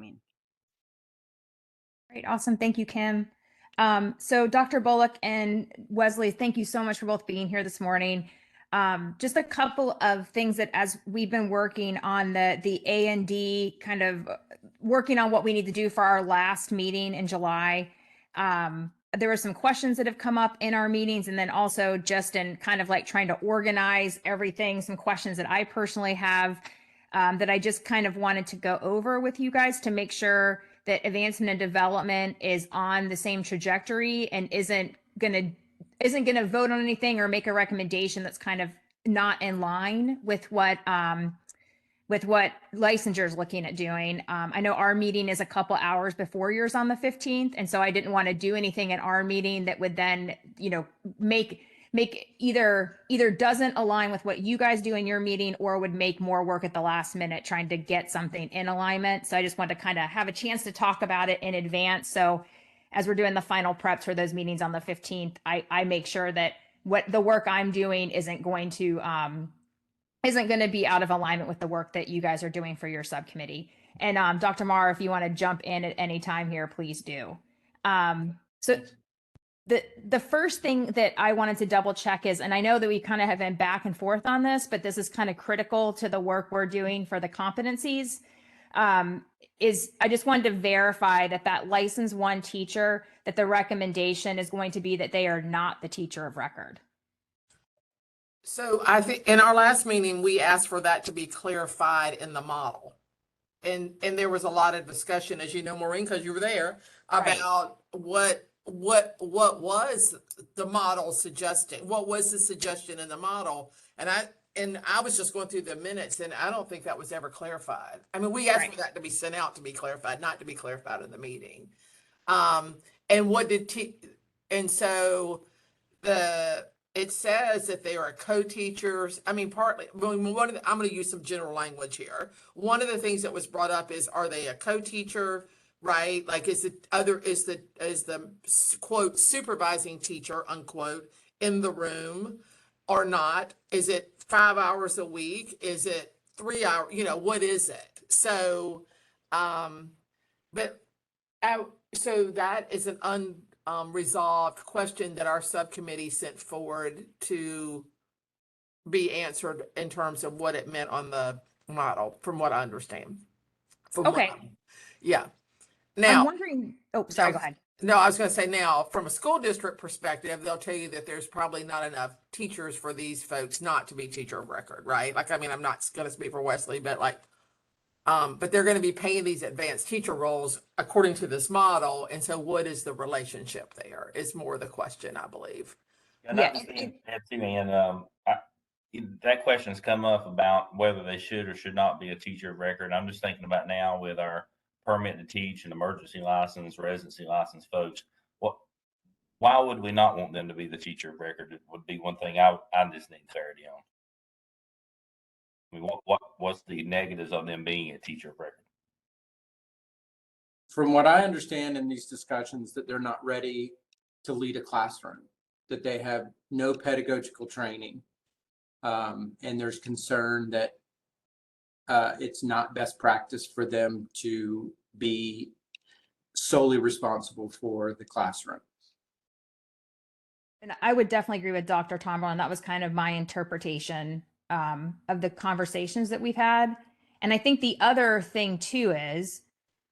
mean. Great, awesome. Thank you, Kim. So Dr. Bullock and Wesley, thank you so much for both being here this morning. Just a couple of things that as we've been working on the A&D, kind of working on what we need to do for our last meeting in July. There were some questions that have come up in our meetings, and then also just in kind of like trying to organize everything, some questions that I personally have that I just kind of wanted to go over with you guys to make sure that advancement and development is on the same trajectory and isn't gonna vote on anything or make a recommendation that's kind of not in line with what licensure is looking at doing. I know our meeting is a couple hours before yours on the 15th, and so I didn't want to do anything at our meeting that would then, make either doesn't align with what you guys do in your meeting or would make more work at the last minute trying to get something in alignment. So I just wanted to kind of have a chance to talk about it in advance. So as we're doing the final preps for those meetings on the 15th, I make sure that what the work I'm doing isn't going to be out of alignment with the work that you guys are doing for your subcommittee. And Dr. Marr, if you want to jump in at any time here, please do. So the first thing that I wanted to double check is, and I know that we kind of have been back and forth on this, but this is kind of critical to the work we're doing for the competencies, is I just wanted to verify that license one teacher, that the recommendation is going to be that they are not the teacher of record. So I think in our last meeting, we asked for that to be clarified in the model. And there was a lot of discussion, as you know, Maureen, because you were there, about what was the model suggesting? What was the suggestion in the model? And I was just going through the minutes, and I don't think that was ever clarified. I mean, we asked for that to be sent out to be clarified, not to be clarified in the meeting. And what did it says that they are co-teachers. I mean, partly, I'm going to use some general language here. One of the things that was brought up is, are they a co-teacher? Right? Like, is the quote supervising teacher unquote in the room or not? Is it 5 hours a week? Is it 3 hours? What is it? So, so that is an unresolved question that our subcommittee sent forward to be answered in terms of what it meant on the model, from what I understand. Yeah. Now, I'm wondering, sorry, go ahead. No, I was going to say, now, from a school district perspective, they'll tell you that there's probably not enough teachers for these folks not to be teacher of record, right? Like, I mean, I'm not going to speak for Wesley, but but they're going to be paying these advanced teacher roles according to this model. And so what is the relationship there is more the question, I believe. Yeah, that question's come up about whether they should or should not be a teacher of record. I'm just thinking about now with our permit to teach and emergency license, residency license folks. Why would we not want them to be the teacher of record? It would be one thing I just need clarity on. I mean, what's the negatives of them being a teacher of record? From what I understand in these discussions, that they're not ready to lead a classroom, that they have no pedagogical training, and there's concern that it's not best practice for them to be solely responsible for the classroom. And I would definitely agree with Dr. Tomberlin. That was kind of my interpretation of the conversations that we've had. And I think the other thing too is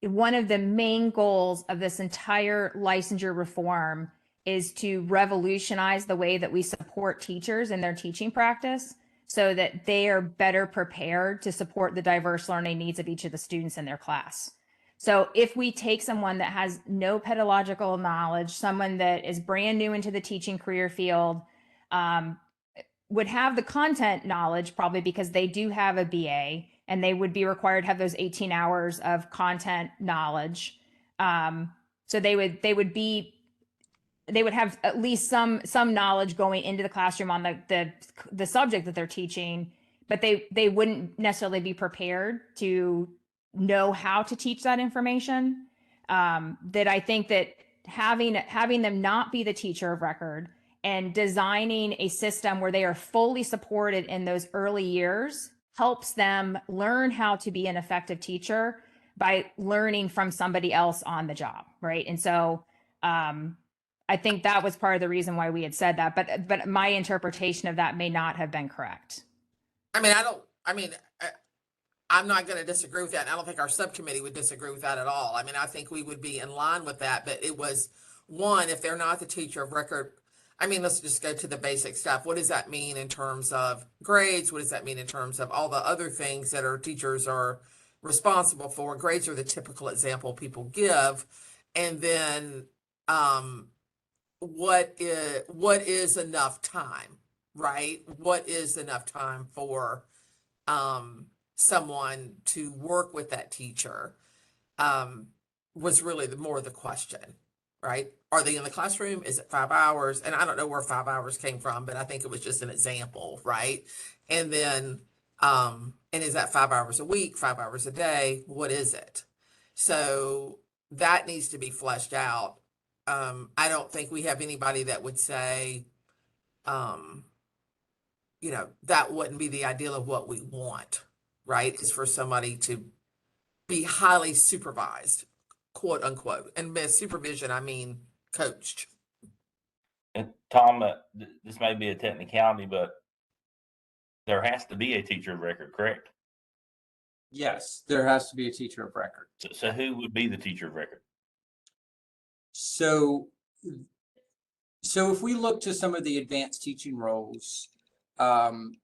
one of the main goals of this entire licensure reform is to revolutionize the way that we support teachers in their teaching practice, so that they are better prepared to support the diverse learning needs of each of the students in their class. So if we take someone that has no pedagogical knowledge, someone that is brand new into the teaching career field, would have the content knowledge probably because they do have a BA and they would be required to have those 18 hours of content knowledge. So they would have at least some knowledge going into the classroom on the subject that they're teaching, but they wouldn't necessarily be prepared to know how to teach that information. That I think that having them not be the teacher of record and designing a system where they are fully supported in those early years helps them learn how to be an effective teacher by learning from somebody else on the job, right? And so I think that was part of the reason why we had said that, but my interpretation of that may not have been correct. I mean, I'm not going to disagree with that. And I don't think our subcommittee would disagree with that at all. I mean, I think we would be in line with that, but it was one, if they're not the teacher of record, I mean, let's just go to the basic stuff. What does that mean in terms of grades? What does that mean in terms of all the other things that our teachers are responsible for? Grades are the typical example people give. And then, what is enough time, right? What is enough time for, someone to work with that teacher, was really more of the question, right? Are they in the classroom? Is it 5 hours? And I don't know where 5 hours came from, but I think it was just an example, right? And then, and is that 5 hours a week, 5 hours a day? What is it? So that needs to be fleshed out. I don't think we have anybody that would say, that wouldn't be the ideal of what we want, right? Is for somebody to be highly supervised, quote unquote. And by supervision, I mean coached. And Tom, this may be a technicality, but there has to be a teacher of record, correct? Yes, there has to be a teacher of record. So who would be the teacher of record? So if we look to some of the advanced teaching roles,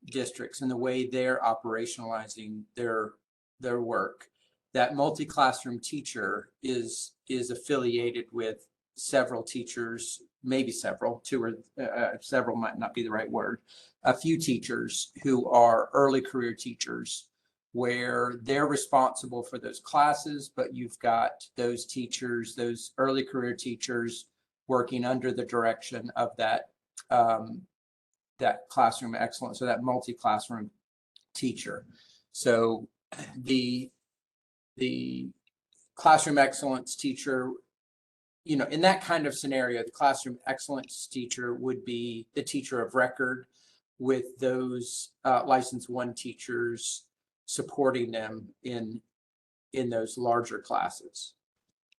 districts and the way they're operationalizing their work, that multi-classroom teacher is affiliated with several teachers, maybe several, two or several might not be the right word, a few teachers who are early career teachers, where they're responsible for those classes, but you've got those teachers, those early career teachers working under the direction of that classroom excellence, so that multi-classroom teacher. So the classroom excellence teacher, in that kind of scenario, the classroom excellence teacher would be the teacher of record, with those licensed one teachers supporting them in those larger classes.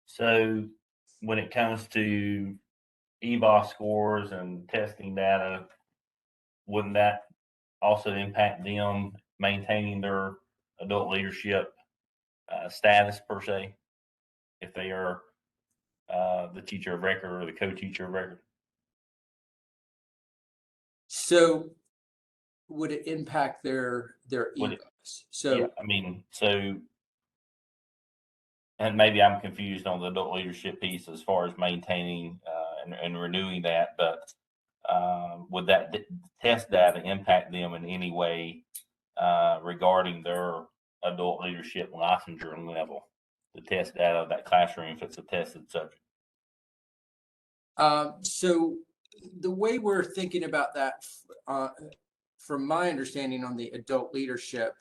So when it comes to EVOS scores and testing data, wouldn't that also impact them maintaining their adult leadership status per se, if they are the teacher of record or the co-teacher of record? So would it impact their EVOS? So yeah, I mean, and maybe I'm confused on the adult leadership piece as far as maintaining and renewing that, but would that test data impact them in any way regarding their adult leadership licensure level? The test data of that classroom, if it's a tested subject. So the way we're thinking about that, from my understanding on the adult leadership,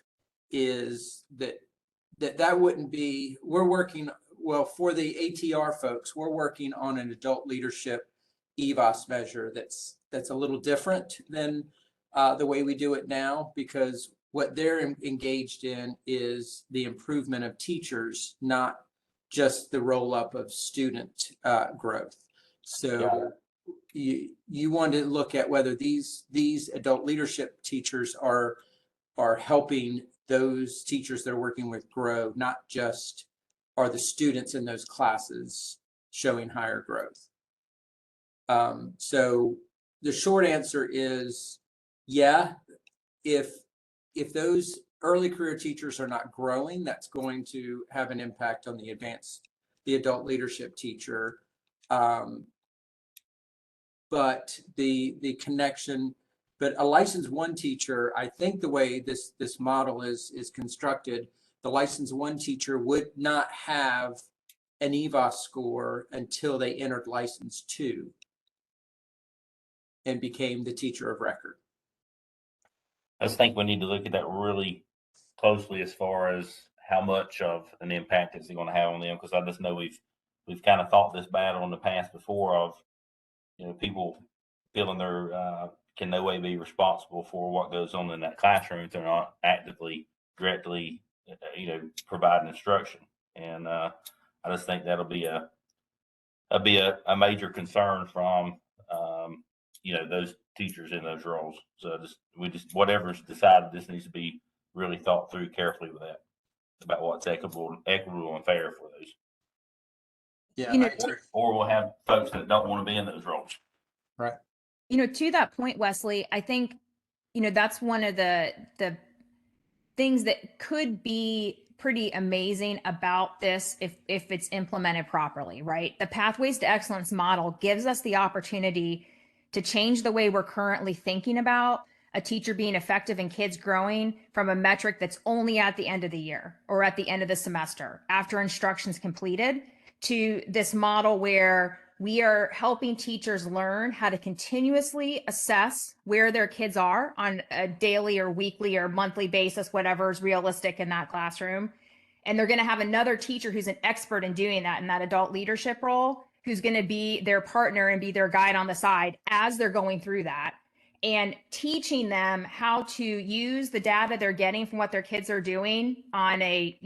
is that wouldn't be, we're working, well, for the ATR folks, we're working on an adult leadership EVOS measure that's a little different than the way we do it now, because what they're engaged in is the improvement of teachers, not just the roll up of student growth. So you want to look at whether these adult leadership teachers are helping those teachers that are working with grow, not just are the students in those classes showing higher growth. So the short answer is, yeah, if those early career teachers are not growing, that's going to have an impact on the adult leadership teacher. But the connection, but a licensed one teacher, I think the way this model is constructed, the licensed one teacher would not have an EVOS score until they entered license 2 and became the teacher of record. I just think we need to look at that really closely as far as how much of an impact it's going to have on them, because I just know we've kind of fought this battle in the past before of people feeling they're can no way be responsible for what goes on in that classroom if they're not actively, directly, providing instruction. And I just think that'll be a major concern from those teachers in those roles. So whatever's decided, this needs to be really thought through carefully with that, about what's equitable and fair for those. Yeah. You know, I agree. Or we'll have folks that don't want to be in those roles. Right. To that point, Wesley, I think, that's one of the things that could be pretty amazing about this if it's implemented properly, right? The Pathways to Excellence model gives us the opportunity to change the way we're currently thinking about a teacher being effective and kids growing from a metric that's only at the end of the year or at the end of the semester after instruction's completed, to this model where we are helping teachers learn how to continuously assess where their kids are on a daily or weekly or monthly basis, whatever is realistic in that classroom. And they're going to have another teacher who's an expert in doing that in that adult leadership role, who's going to be their partner and be their guide on the side as they're going through that, and teaching them how to use the data they're getting from what their kids are doing on a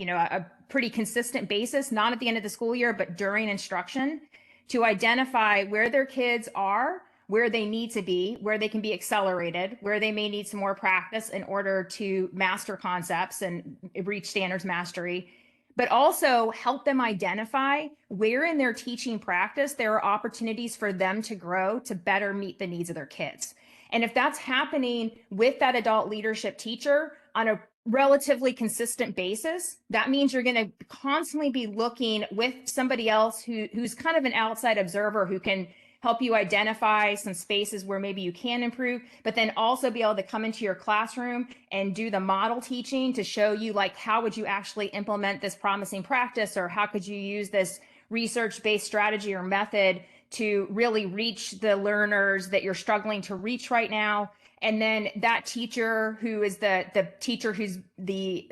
pretty consistent basis, not at the end of the school year, but during instruction, to identify where their kids are, where they need to be, where they can be accelerated, where they may need some more practice in order to master concepts and reach standards mastery, but also help them identify where in their teaching practice there are opportunities for them to grow to better meet the needs of their kids. And if that's happening with that adult leadership teacher on a relatively consistent basis, that means you're going to constantly be looking with somebody else who's kind of an outside observer who can help you identify some spaces where maybe you can improve, but then also be able to come into your classroom and do the model teaching to show you, like, how would you actually implement this promising practice, or how could you use this research-based strategy or method to really reach the learners that you're struggling to reach right now. And then that teacher who is the teacher who's the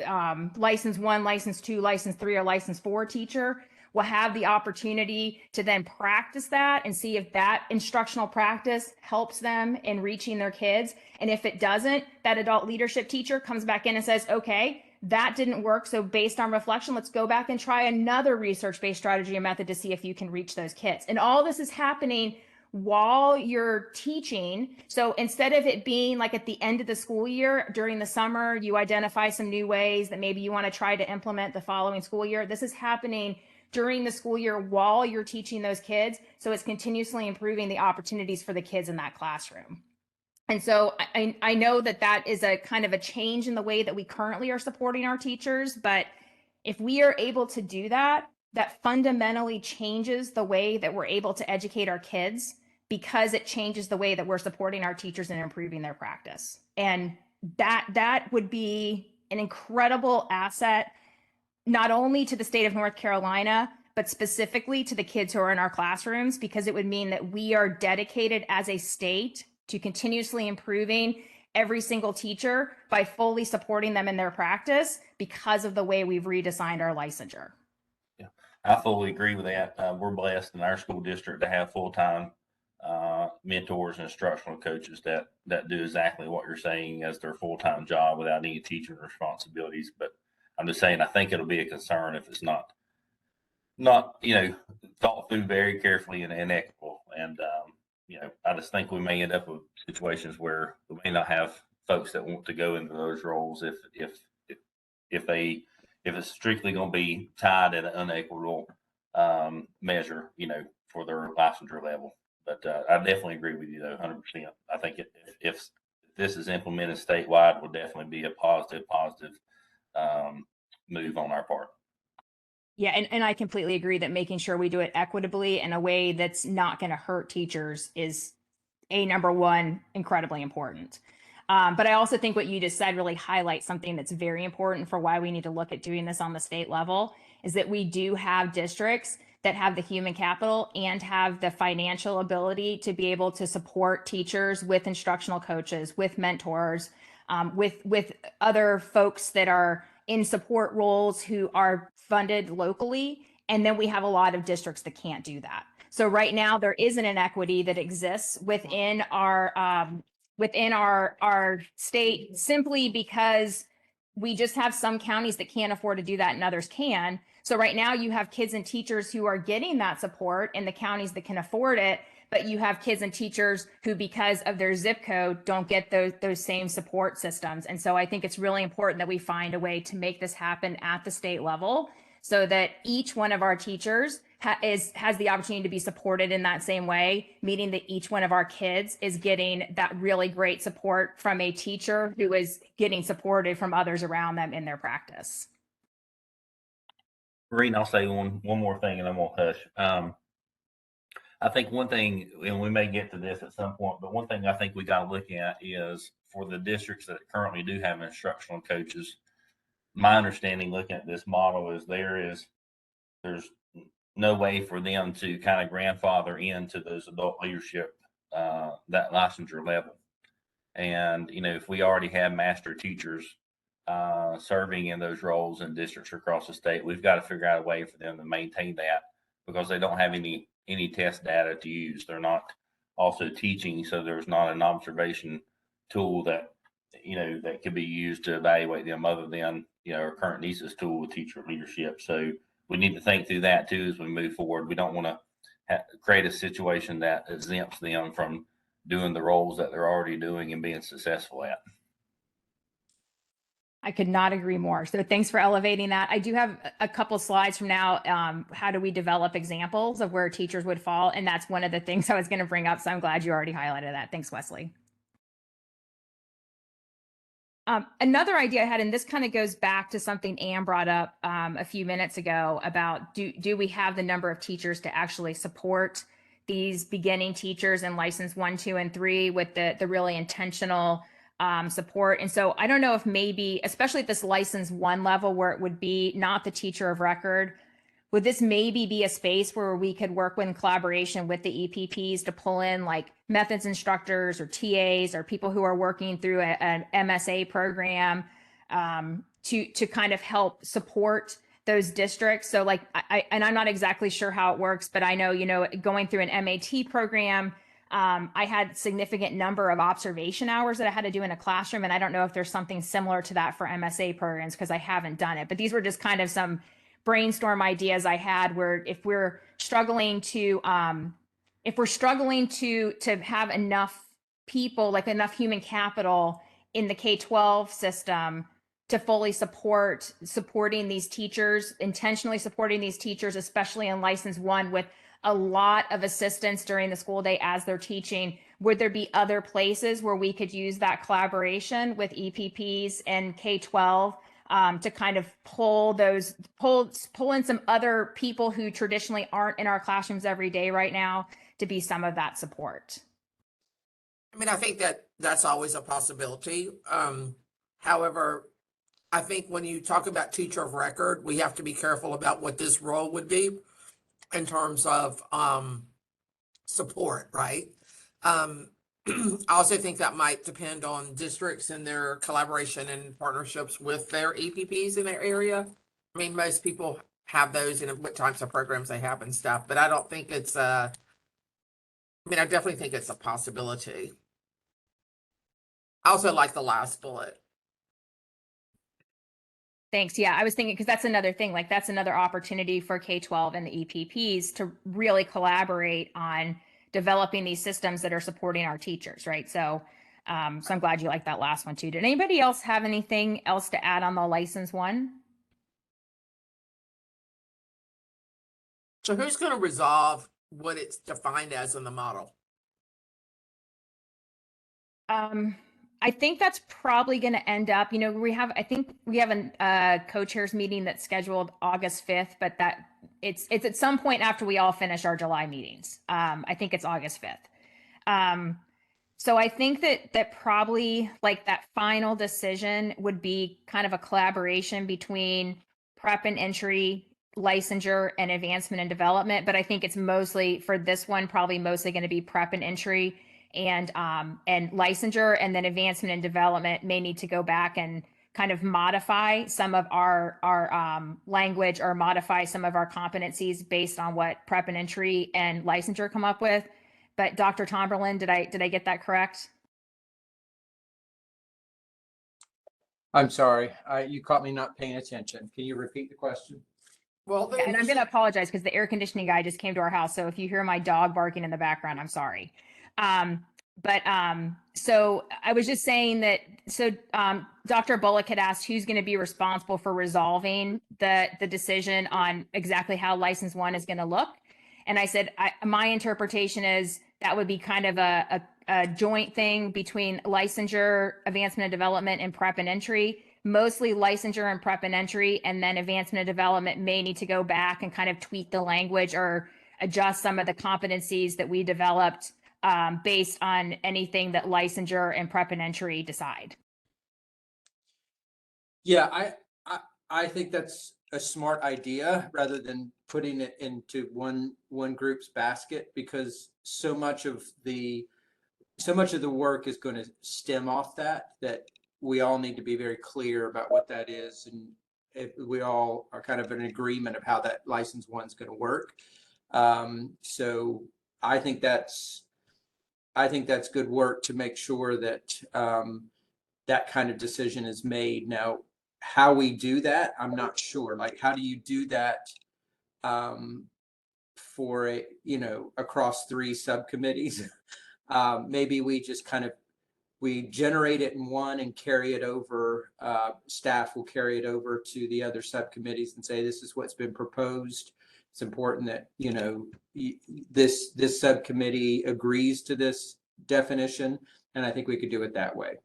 license 1, license 2, license 3, or license 4 teacher will have the opportunity to then practice that and see if that instructional practice helps them in reaching their kids. And if it doesn't, that adult leadership teacher comes back in and says, okay, that didn't work. So based on reflection, let's go back and try another research-based strategy and method to see if you can reach those kids. And all this is happening while you're teaching. So instead of it being like at the end of the school year, during the summer, you identify some new ways that maybe you want to try to implement the following school year. This is happening during the school year while you're teaching those kids. So it's continuously improving the opportunities for the kids in that classroom. And so I know that is a kind of a change in the way that we currently are supporting our teachers. But if we are able to do that, that fundamentally changes the way that we're able to educate our kids, because it changes the way that we're supporting our teachers and improving their practice. And that would be an incredible asset, not only to the state of North Carolina, but specifically to the kids who are in our classrooms, because it would mean that we are dedicated as a state to continuously improving every single teacher by fully supporting them in their practice because of the way we've redesigned our licensure. Yeah, I fully agree with that. We're blessed in our school district to have full-time mentors and instructional coaches that do exactly what you're saying as their full-time job without any teaching responsibilities. But I'm just saying, I think it'll be a concern if it's not thought through very carefully and equitable. And I just think we may end up with situations where we may not have folks that want to go into those roles if it's strictly going to be tied at an unequitable measure, for their licensure level. But I definitely agree with you, though, 100%. I think if this is implemented statewide, will definitely be a positive move on our part. Yeah, and I completely agree that making sure we do it equitably in a way that's not going to hurt teachers is number one, incredibly important. But I also think what you just said really highlights something that's very important for why we need to look at doing this on the state level, is that we do have districts that have the human capital and have the financial ability to be able to support teachers with instructional coaches, with mentors, with other folks that are in support roles who are funded locally. And then we have a lot of districts that can't do that. So right now there is an inequity that exists within our state, simply because we just have some counties that can't afford to do that and others can. So right now you have kids and teachers who are getting that support in the counties that can afford it, but you have kids and teachers who, because of their zip code, don't get those same support systems. And so I think it's really important that we find a way to make this happen at the state level so that each one of our teachers has the opportunity to be supported in that same way, meaning that each one of our kids is getting that really great support from a teacher who is getting supported from others around them in their practice. Reen, I'll say one more thing and then we'll hush. I think one thing, and we may get to this at some point, but one thing I think we got to look at is for the districts that currently do have instructional coaches. My understanding looking at this model is there's no way for them to kind of grandfather into those adult leadership, that licensure level. And, if we already have master teachers serving in those roles in districts across the state, we've got to figure out a way for them to maintain that because they don't have any test data to use. They're not also teaching, so there's not an observation tool that that could be used to evaluate them other than our current NISA's tool with teacher leadership. So we need to think through that too as we move forward. We don't want to create a situation that exempts them from doing the roles that they're already doing and being successful at. I could not agree more. So thanks for elevating that. I do have a couple slides from now. How do we develop examples of where teachers would fall? And that's one of the things I was going to bring up. So I'm glad you already highlighted that. Thanks, Wesley. Another idea I had, and this kind of goes back to something Ann brought up a few minutes ago about do we have the number of teachers to actually support these beginning teachers in license 1, 2, and 3 with the really intentional support. And so I don't know if maybe, especially at this license 1 level where it would be not the teacher of record, would this maybe be a space where we could work in collaboration with the EPPs to pull in like methods instructors or TAs or people who are working through an MSA program to kind of help support those districts? So like, I'm not exactly sure how it works, but I know, going through an MAT program, I had significant number of observation hours that I had to do in a classroom. And I don't know if there's something similar to that for MSA programs because I haven't done it, but these were just kind of some brainstorm ideas I had where if we're struggling to have enough people, like enough human capital in the K-12 system to fully supporting these teachers, intentionally supporting these teachers, especially in license 1 with a lot of assistance during the school day as they're teaching, would there be other places where we could use that collaboration with EPPs and K-12 to kind of pull in some other people who traditionally aren't in our classrooms every day right now to be some of that support? I mean, I think that's always a possibility. However, I think when you talk about teacher of record, we have to be careful about what this role would be in terms of support, right? I also think that might depend on districts and their collaboration and partnerships with their EPPs in their area. I mean, most people have those and what types of programs they have and stuff, but I don't think it's I definitely think it's a possibility. I also like the last bullet. Thanks. Yeah, I was thinking, because that's another thing, like that's another opportunity for K-12 and the EPPs to really collaborate on developing these systems that are supporting our teachers, right? So, so I'm glad you like that last one too. Did anybody else have anything else to add on the license 1? So who's going to resolve what it's defined as in the model? I think that's probably going to end up, I think we have a co-chairs meeting that's scheduled August 5th, but it's at some point after we all finish our July meetings. I think it's August 5th. So I think that probably like that final decision would be kind of a collaboration between prep and entry, licensure, and advancement and development. But I think it's mostly for this one, probably mostly going to be prep and entry and licensure, and then advancement and development may need to go back and kind of modify some of our language or modify some of our competencies based on what prep and entry and licensure come up with. But Dr. Tomberlin, did I get that correct? I'm sorry, you caught me not paying attention. Can you repeat the question? Well, And I'm going to apologize because the air conditioning guy just came to our house. So if you hear my dog barking in the background, I'm sorry. So I was just saying that, Dr. Bullock had asked who's going to be responsible for resolving the decision on exactly how license one is going to look. And I said, my interpretation is that would be kind of a joint thing between licensure, advancement and development, and prep and entry. Mostly licensure and prep and entry, and then advancement and development may need to go back and kind of tweak the language or adjust some of the competencies that we developed based on anything that licensure and prep and entry decide. Yeah, I think that's a smart idea rather than putting it into one group's basket, because so much of the work is going to stem off that we all need to be very clear about what that is, and if we all are kind of in agreement of how that license one's going to work. So I think that's good work to make sure that that kind of decision is made. Now, how we do that, I'm not sure. Like, how do you do that for across 3 subcommittees? Maybe we just we generate it in one and carry it over. Staff will carry it over to the other subcommittees and say, this is what's been proposed. It's important that, this subcommittee agrees to this definition. And I think we could do it that way.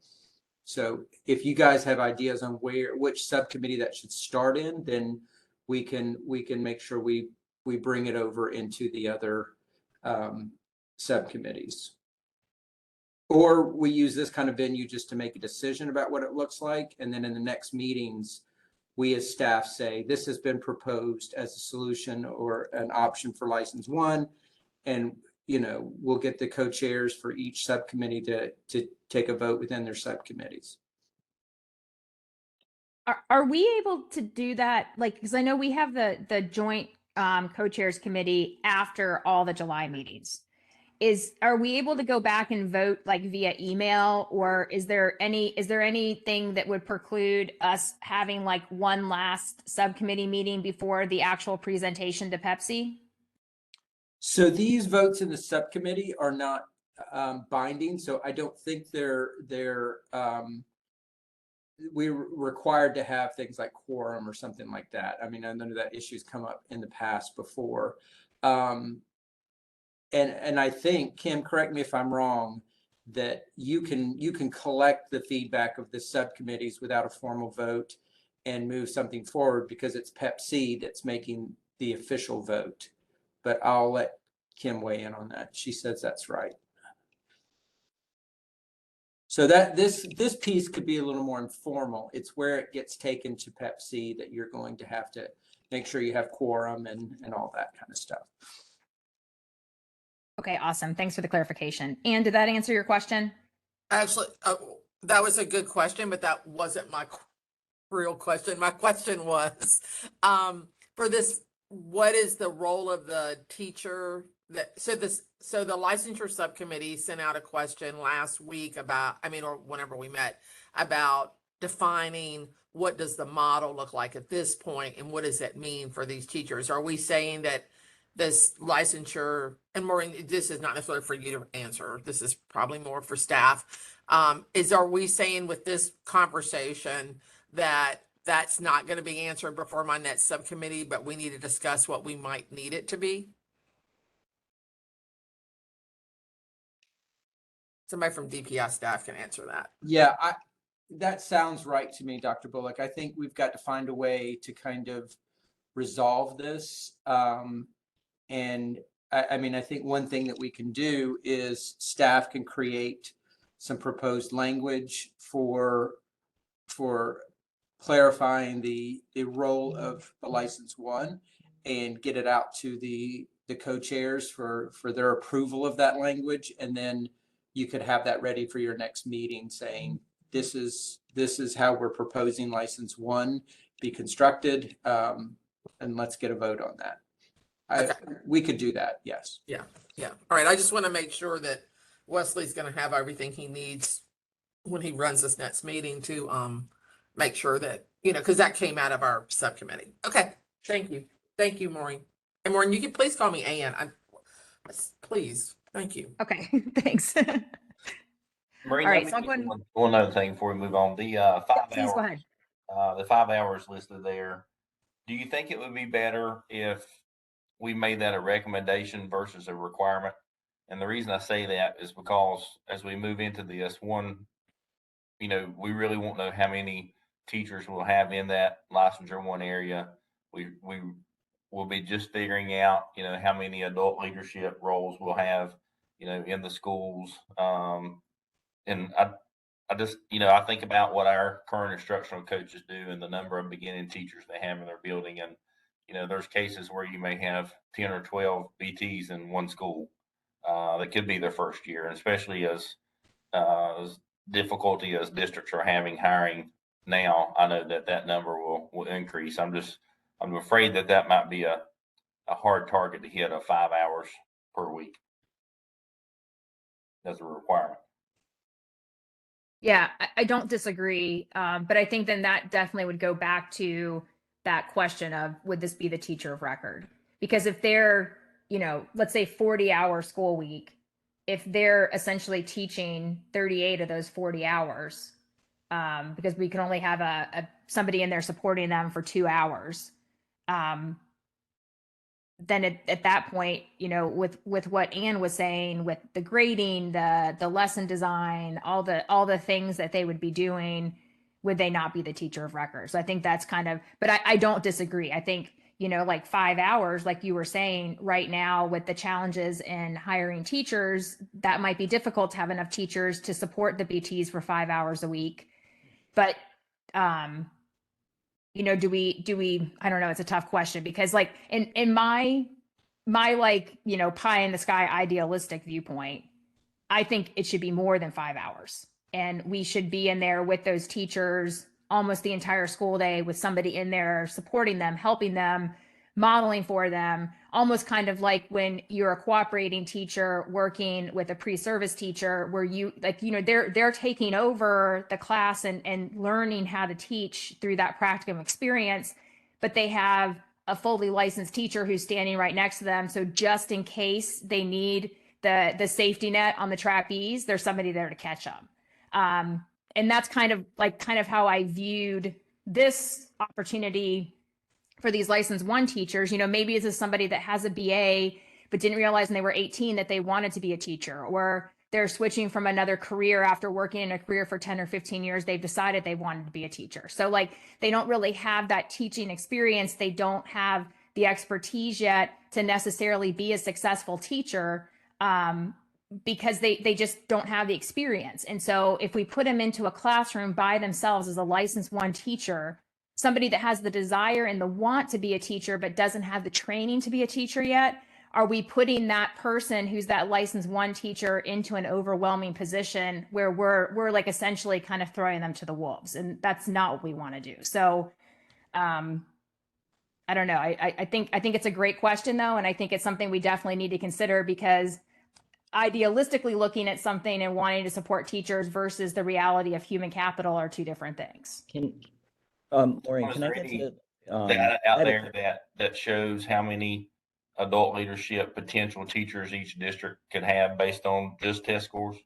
So if you guys have ideas on which subcommittee that should start in, then we can make sure we bring it over into the other subcommittees. Or we use this kind of venue just to make a decision about what it looks like. And then in the next meetings, we as staff say, this has been proposed as a solution or an option for license one. And, we'll get the co-chairs for each subcommittee to take a vote within their subcommittees. Are we able to do that? Like, because I know we have the joint co-chairs committee after all the July meetings. Are we able to go back and vote like via email, or is there anything that would preclude us having like one last subcommittee meeting before the actual presentation to PEPSC? So these votes in the subcommittee are not binding. So I don't think we're required to have things like quorum or something like that. I mean, I know that issue's come up in the past before. And I think, Kim, correct me if I'm wrong, that you can collect the feedback of the subcommittees without a formal vote and move something forward, because it's PEPSC that's making the official vote. But I'll let Kim weigh in on that. She says that's right. So that this piece could be a little more informal. It's where it gets taken to PEPSC that you're going to have to make sure you have quorum and all that kind of stuff. Okay, awesome. Thanks for the clarification. Anne, did that answer your question? Actually, that was a good question, but that wasn't my real question. My question was, for this, what is the role of the teacher? So the licensure subcommittee sent out a question last week about, or whenever we met, about defining what does the model look like at this point, and what does that mean for these teachers? Are we saying that this licensure, and Maureen, this is not necessarily for you to answer, this is probably more for staff, are we saying with this conversation that that's not going to be answered before my next subcommittee, but we need to discuss what we might need it to be? Somebody from DPI staff can answer that. Yeah, that sounds right to me, Dr. Bullock. I think we've got to find a way to kind of resolve this. And I think one thing that we can do is staff can create some proposed language for clarifying the role of the license one, and get it out to the co-chairs for their approval of that language. And then you could have that ready for your next meeting, saying, this is how we're proposing license one be constructed. And let's get a vote on that. Okay. We could do that. Yes. Yeah. All right. I just want to make sure that Wesley's going to have everything he needs when he runs this next meeting to make sure that, because that came out of our subcommittee. Okay. Thank you. Thank you, Maureen. And Maureen, you can please call me Ann. Please, thank you. Okay, thanks. Maureen, All let right, me so I'm get going, one other thing before we move on. The 5 please go hours, ahead. the 5 hours listed there. Do you think it would be better if we made that a recommendation versus a requirement? And the reason I say that is because as we move into this one, we really won't know how many teachers we'll have in that licensure one area. We will be just figuring out, how many adult leadership roles we'll have, in the schools. And I just, I think about what our current instructional coaches do and the number of beginning teachers they have in their building. And, there's cases where you may have 10 or 12 BTs in one school that could be their first year, and especially as difficulty as districts are having hiring now, I know that number will increase. I'm afraid that might be a hard target to hit of 5 hours per week as a requirement. Yeah, I don't disagree. But I think then that definitely would go back to that question of, would this be the teacher of record? Because if they're, let's say 40-hour school week, if they're essentially teaching 38 of those 40 hours, because we can only have somebody in there supporting them for 2 hours, then at that point, with what Ann was saying, with the grading, the lesson design, all the things that they would be doing, would they not be the teacher of record? So I think that's kind of, but I don't disagree. I think, like 5 hours, like you were saying, right now with the challenges in hiring teachers, that might be difficult to have enough teachers to support the BTs for 5 hours a week. But do we, I don't know, it's a tough question, because like in my like, pie in the sky idealistic viewpoint, I think it should be more than 5 hours. And we should be in there with those teachers almost the entire school day, with somebody in there supporting them, helping them, modeling for them, almost kind of like when you're a cooperating teacher working with a pre-service teacher, where they're taking over the class and learning how to teach through that practicum experience, but they have a fully licensed teacher who's standing right next to them. So just in case they need the safety net on the trapeze, there's somebody there to catch them. And that's kind of how I viewed this opportunity for these licensed one teachers. Maybe this is somebody that has a BA, but didn't realize when they were 18 that they wanted to be a teacher, or they're switching from another career after working in a career for 10 or 15 years. They've decided they wanted to be a teacher. So like, they don't really have that teaching experience. They don't have the expertise yet to necessarily be a successful teacher, because they just don't have the experience. And so if we put them into a classroom by themselves as a licensed one teacher, somebody that has the desire and the want to be a teacher, but doesn't have the training to be a teacher yet, are we putting that person who's that licensed one teacher into an overwhelming position where we're like essentially kind of throwing them to the wolves? And that's not what we want to do. So I don't know. I think it's a great question though. And I think it's something we definitely need to consider, because idealistically looking at something and wanting to support teachers versus the reality of human capital are two different things. Maureen, Is can I there get any to data out I had a- there that shows how many adult leadership potential teachers each district could have based on just test scores?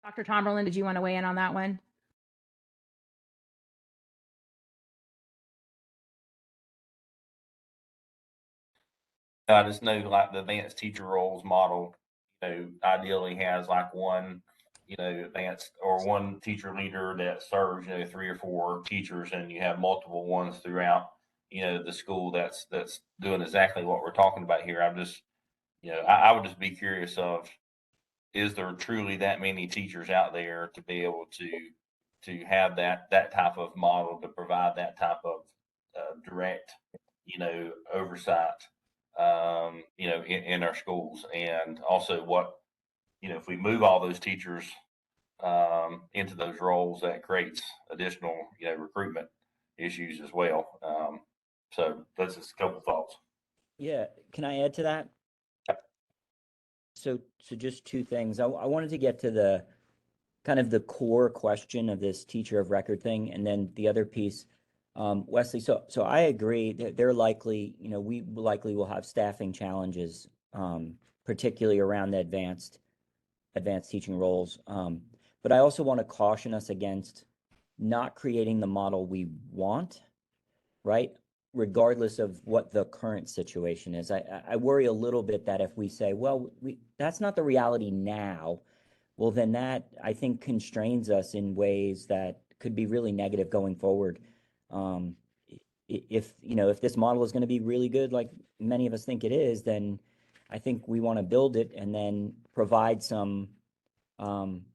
Dr. Tomberlin, did you want to weigh in on that one? I just know like the advanced teacher roles model, ideally has like one, advanced or one teacher leader that serves, 3 or 4 teachers, and you have multiple ones throughout, the school that's doing exactly what we're talking about here. I'm just, I would just be curious of, is there truly that many teachers out there to be able to have that type of model, to provide that type of direct, oversight, in our schools? And also what, if we move all those teachers into those roles, that creates additional, recruitment issues as well. So that's just a couple thoughts. Yeah, can I add to that? So just 2 things. I wanted to get to kind of the core question of this teacher of record thing. And then the other piece, Wesley, so I agree that they're likely, we likely will have staffing challenges, particularly around the advanced teaching roles. But I also want to caution us against not creating the model we want, right? Regardless of what the current situation is. I worry a little bit that if we say, well, that's not the reality now, well, then that, I think, constrains us in ways that could be really negative going forward. If this model is going to be really good, like many of us think it is, then I think we want to build it and then provide some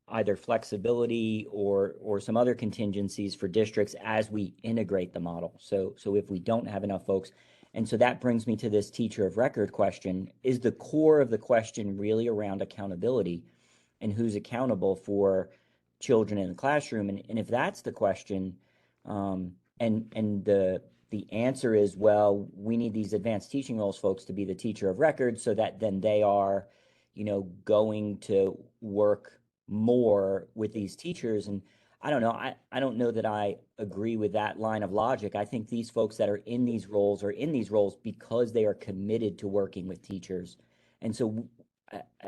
either flexibility or some other contingencies for districts as we integrate the model. So if we don't have enough folks, and so that brings me to this teacher of record question. Is the core of the question really around accountability and who's accountable for children in the classroom? And if that's the question, and the answer is, well, we need these advanced teaching roles folks to be the teacher of record so that then they are, going to work more with these teachers. And I don't know, I don't know that I agree with that line of logic. I think these folks that are in these roles are in these roles because they are committed to working with teachers. And so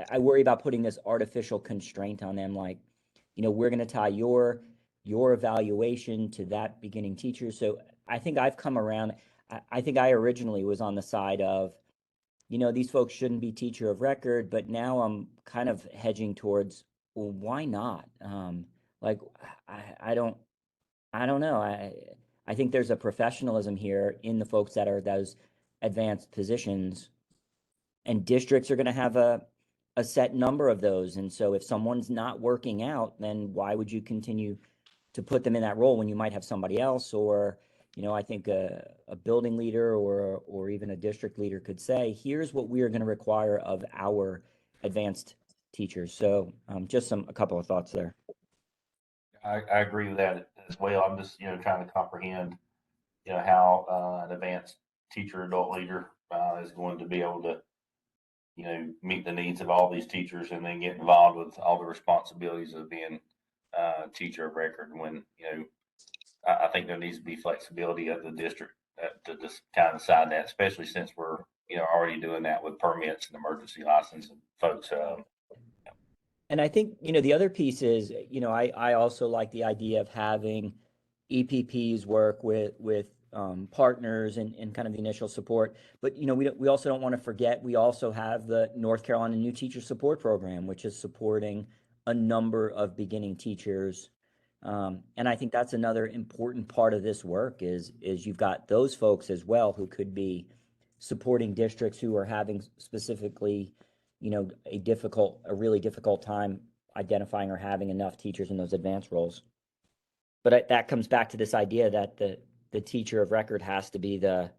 I worry about putting this artificial constraint on them, like, we're going to tie your evaluation to that beginning teacher. So I think I've come around. I think I originally was on the side of, these folks shouldn't be teacher of record, but now I'm kind of hedging towards, well, why not? Like, I don't know. I think there's a professionalism here in the folks that are those advanced positions, and districts are going to have a set number of those. And so if someone's not working out, then why would you continue to put them in that role when you might have somebody else? Or, I think a building leader or even a district leader could say, here's what we are going to require of our advanced teachers. So just a couple of thoughts there. I agree with that as well. I'm just, trying to comprehend, how an advanced teacher, adult leader is going to be able to, meet the needs of all these teachers and then get involved with all the responsibilities of being a teacher of record when, I think there needs to be flexibility of the district to just kind of decide that, especially since we're, already doing that with permits and emergency license and folks. And I think, the other piece is, I also like the idea of having EPPs work with partners and kind of the initial support. But, we also don't want to forget, we also have the North Carolina New Teacher Support Program, which is supporting a number of beginning teachers. And I think that's another important part of this work is you've got those folks as well who could be supporting districts who are having specifically, a really difficult time identifying or having enough teachers in those advanced roles. But that comes back to this idea that the teacher of record has to be the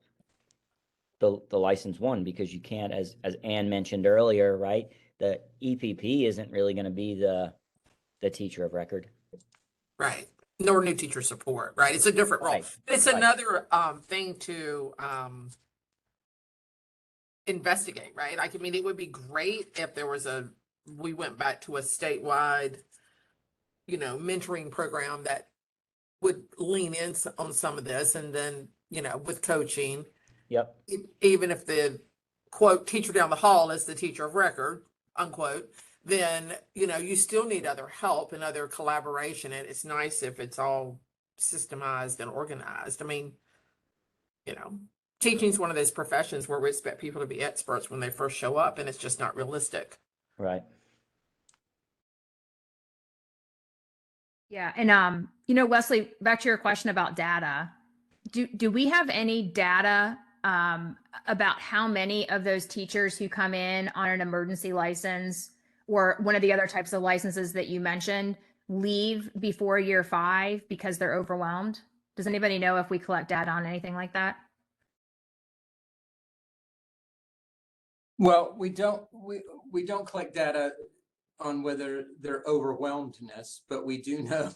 licensed one, because you can't, as Ann mentioned earlier, right? The EPP isn't really going to be the teacher of record. Right. Nor new teacher support, right? It's a different role. Right. It's Right. another thing to investigate, right? Like, I mean, it would be great if there was we went back to a statewide, mentoring program that would lean in on some of this, and then, with coaching, Yep. even if the quote teacher down the hall is the teacher of record, unquote, then, you still need other help and other collaboration. And it's nice if it's all systemized and organized. I mean, teaching is one of those professions where we expect people to be experts when they first show up, and it's just not realistic. Right. Yeah. And, Wesley, back to your question about data, do we have any data about how many of those teachers who come in on an emergency license or one of the other types of licenses that you mentioned leave before year 5 because they're overwhelmed? Does anybody know if we collect data on anything like that? Well, we don't collect data on whether they're overwhelmedness, but we do know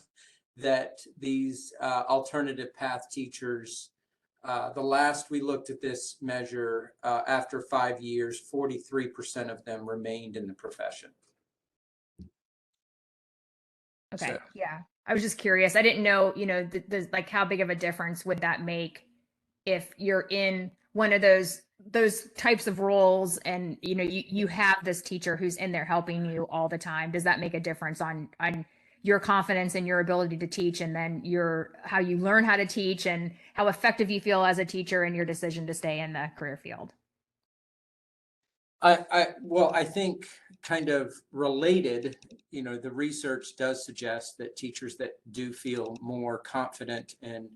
that these alternative path teachers, the last we looked at this measure, after 5 years, 43% of them remained in the profession. Okay. So- Yeah. I was just curious. I didn't know, the like how big of a difference would that make if you're in one of those types of roles and you have this teacher who's in there helping you all the time. Does that make a difference on your confidence and your ability to teach, and then how you learn how to teach and how effective you feel as a teacher and your decision to stay in the career field? Well, I think kind of related, the research does suggest that teachers that do feel more confident and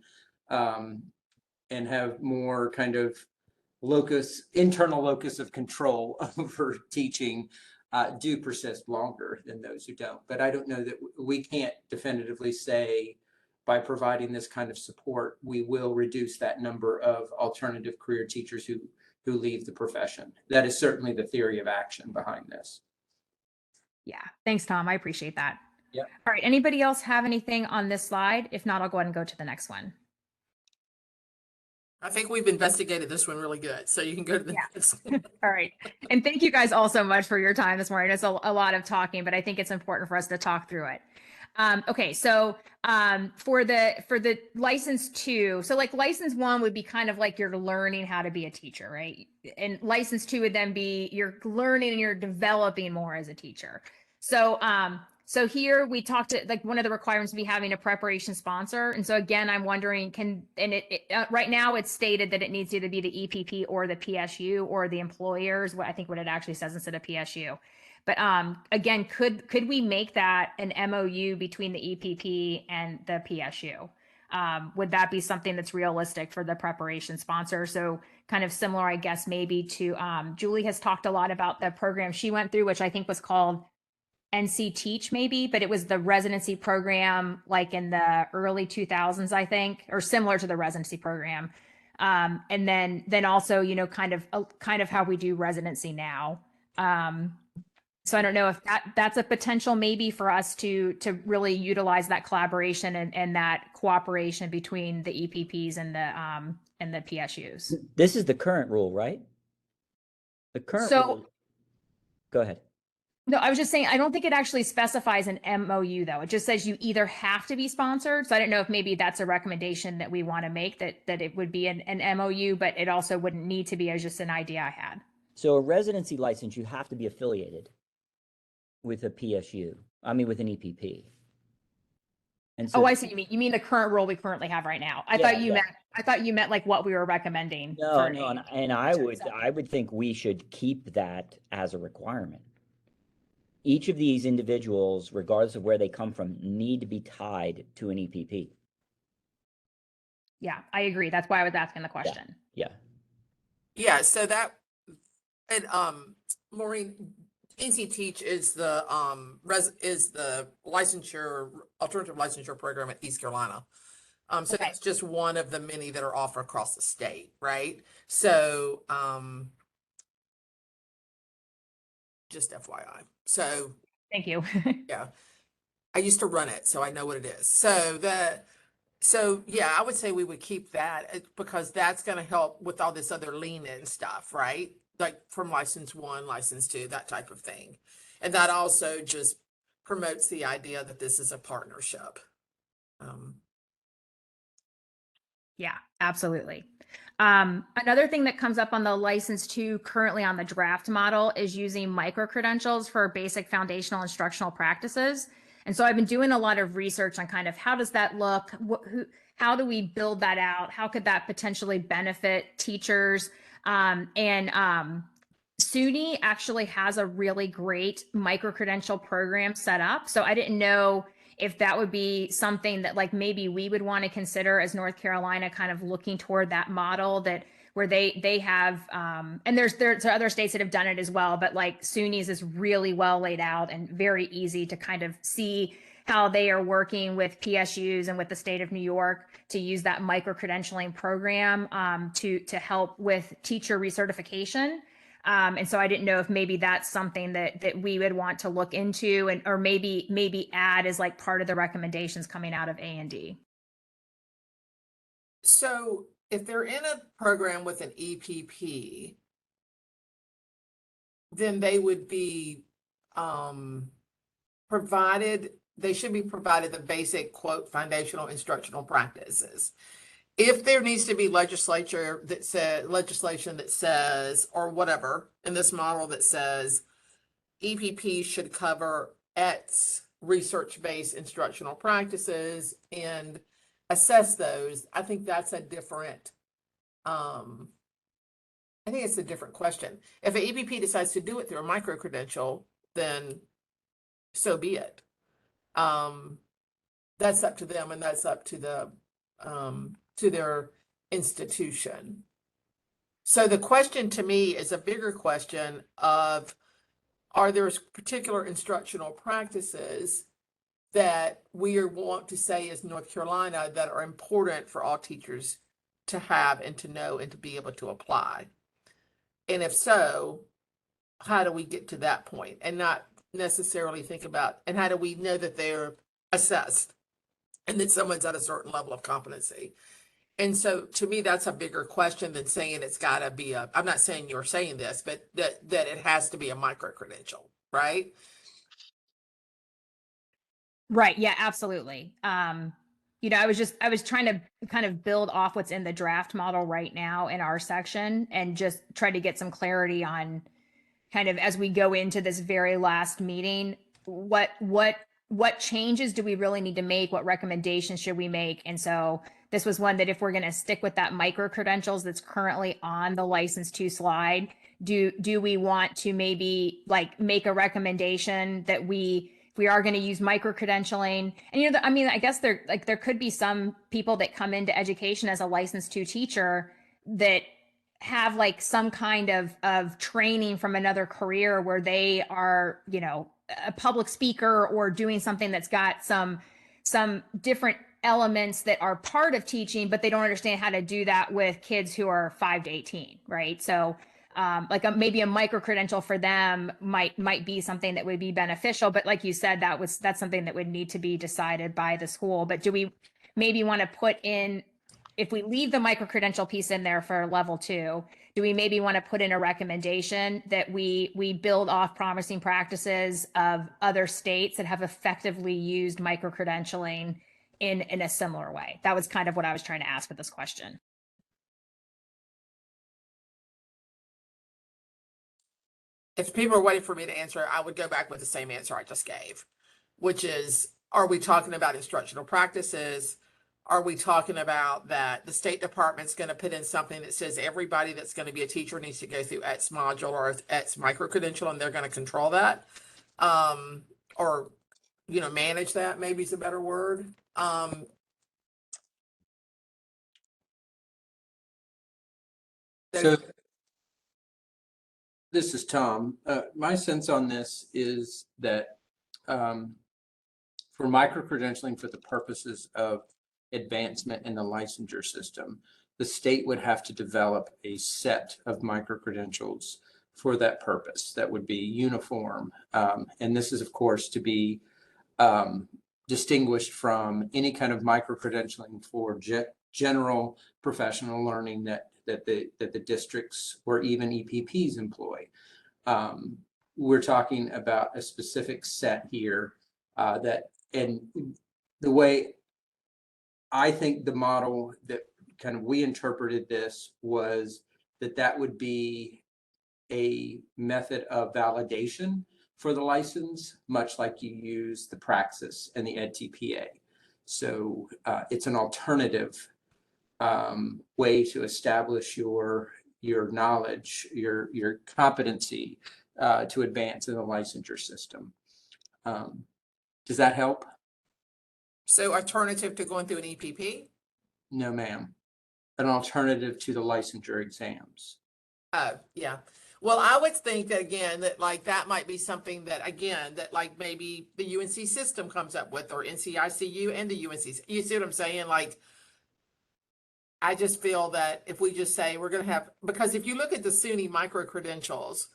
have more kind of internal locus of control over teaching, do persist longer than those who don't. But I don't know that we can't definitively say by providing this kind of support, we will reduce that number of alternative career teachers who leave the profession. That is certainly the theory of action behind this. Yeah. Thanks, Tom. I appreciate that. Yep. All right. Anybody else have anything on this slide? If not, I'll go ahead and go to the next one. I think we've investigated this one really good, so you can go to the next one. All right. And thank you guys all so much for your time this morning. It's a lot of talking, but I think it's important for us to talk through it. Okay. So for the license 2, so like license 1 would be kind of like you're learning how to be a teacher, right? And license 2 would then be you're learning and you're developing more as a teacher. So here we talked to, like, one of the requirements would be having a preparation sponsor. And so again, I'm wondering, right now it's stated that it needs to either be the EPP or the PSU or the employers, what it actually says instead of PSU. But again, could we make that an MOU between the EPP and the PSU? Would that be something that's realistic for the preparation sponsor? So kind of similar, I guess, maybe to Julie has talked a lot about the program she went through, which I think was called NC Teach maybe, but it was the residency program like in the early 2000s, I think, or similar to the residency program. And then also, kind of how we do residency now. So I don't know if that's a potential maybe for us to really utilize that collaboration and that cooperation between the EPPs and the PSUs. This is the current rule, right? The current rule. Go ahead. No, I was just saying, I don't think it actually specifies an MOU though. It just says you either have to be sponsored. So I don't know if maybe that's a recommendation that we want to make, that it would be an MOU, but it also wouldn't need to be. It was just an idea I had. So a residency license, you have to be affiliated with a PSU. I mean, with an EPP. And so, I see. You mean the current rule we currently have right now? I thought you meant like what we were recommending. No, and I would think we should keep that as a requirement. Each of these individuals, regardless of where they come from, need to be tied to an EPP. Yeah, I agree. That's why I was asking the question. Yeah. Yeah, so that, and Maureen, NC Teach is the licensure, alternative licensure program at East Carolina. So Okay. that's just one of the many that are offered across the state, right? So just FYI. So Thank you. yeah, I used to run it, so I know what it is. So yeah, I would say we would keep that because that's going to help with all this other lean in stuff, right? Like from license 1, license 2, that type of thing. And that also just promotes the idea that this is a partnership. Yeah, absolutely. Another thing that comes up on the license 2 currently on the draft model is using micro-credentials for basic foundational instructional practices. And so I've been doing a lot of research on kind of how does that look? How do we build that out? How could that potentially benefit teachers? SUNY actually has a really great micro-credential program set up. So I didn't know if that would be something that like maybe we would want to consider as North Carolina, kind of looking toward that model where they have, and there's other states that have done it as well, but like SUNY's is really well laid out and very easy to kind of see how they are working with PSUs and with the state of New York to use that micro-credentialing program to help with teacher recertification. And so I didn't know if maybe that's something that we would want to look into or maybe add as like part of the recommendations coming out of A&D. So if they're in a program with an EPP, then they would be provided they should be provided the basic, quote, foundational instructional practices. If there needs to be legislation that says, or whatever, in this model that says EPP should cover X research-based instructional practices and assess those, I think that's a different, I think it's a different question. If an EPP decides to do it through a micro-credential, then so be it. That's up to them and that's up to the, to their institution. So the question to me is a bigger question of, are there particular instructional practices that we want to say as North Carolina that are important for all teachers to have and to know and to be able to apply? And if so, how do we get to that point and not necessarily think about, and how do we know that they're assessed and that someone's at a certain level of competency? And so to me, that's a bigger question than saying it's got to be a, I'm not saying you're saying this, but that it has to be a micro-credential, right? Right. Yeah, absolutely. You know, I was trying to kind of build off what's in the draft model right now in our section and just try to get some clarity on kind of as we go into this very last meeting, what changes do we really need to make? What recommendations should we make? And so this was one that if we're going to stick with that micro credentials that's currently on the license 2 slide, do we want to maybe like make a recommendation that if we are going to use micro credentialing? And you know, I mean, I guess there could be some people that come into education as a license 2 teacher that have like some kind of training from another career where they are, you know, a public speaker or doing something that's got some different elements that are part of teaching, but they don't understand how to do that with kids who are 5 to 18, right? So maybe a micro credential for them might be something that would be beneficial. But like you said, that's something that would need to be decided by the school. But do we maybe want to put in, if we leave the micro credential piece in there for level 2, do we maybe want to put in a recommendation that we build off promising practices of other states that have effectively used micro credentialing in a similar way? That was kind of what I was trying to ask with this question. If people are waiting for me to answer, I would go back with the same answer I just gave, which is, are we talking about instructional practices? Are we talking about that the State Department's going to put in something that says everybody that's going to be a teacher needs to go through X module or X micro-credential, and they're going to control that? Or, you know, manage that, maybe is a better word. So this is Tom. My sense on this is that for micro-credentialing for the purposes of advancement in the licensure system, the state would have to develop a set of micro-credentials for that purpose that would be uniform. And this is, of course, to be distinguished from any kind of micro-credentialing for general professional learning that the districts or even EPPs employ. We're talking about a specific set here and the way I think the model that kind of we interpreted this was that would be a method of validation for the license, much like you use the Praxis and the EdTPA. So it's an alternative way to establish your knowledge, your competency to advance in the licensure system. Does that help? So alternative to going through an EPP? No, ma'am. An alternative to the licensure exams. Yeah. Well, I would think that again, that like that might be something that again, that like maybe the UNC system comes up with, or NCICU and the UNC. You see what I'm saying? Like, I just feel that if we just say we're going to have, because if you look at the SUNY micro credentials,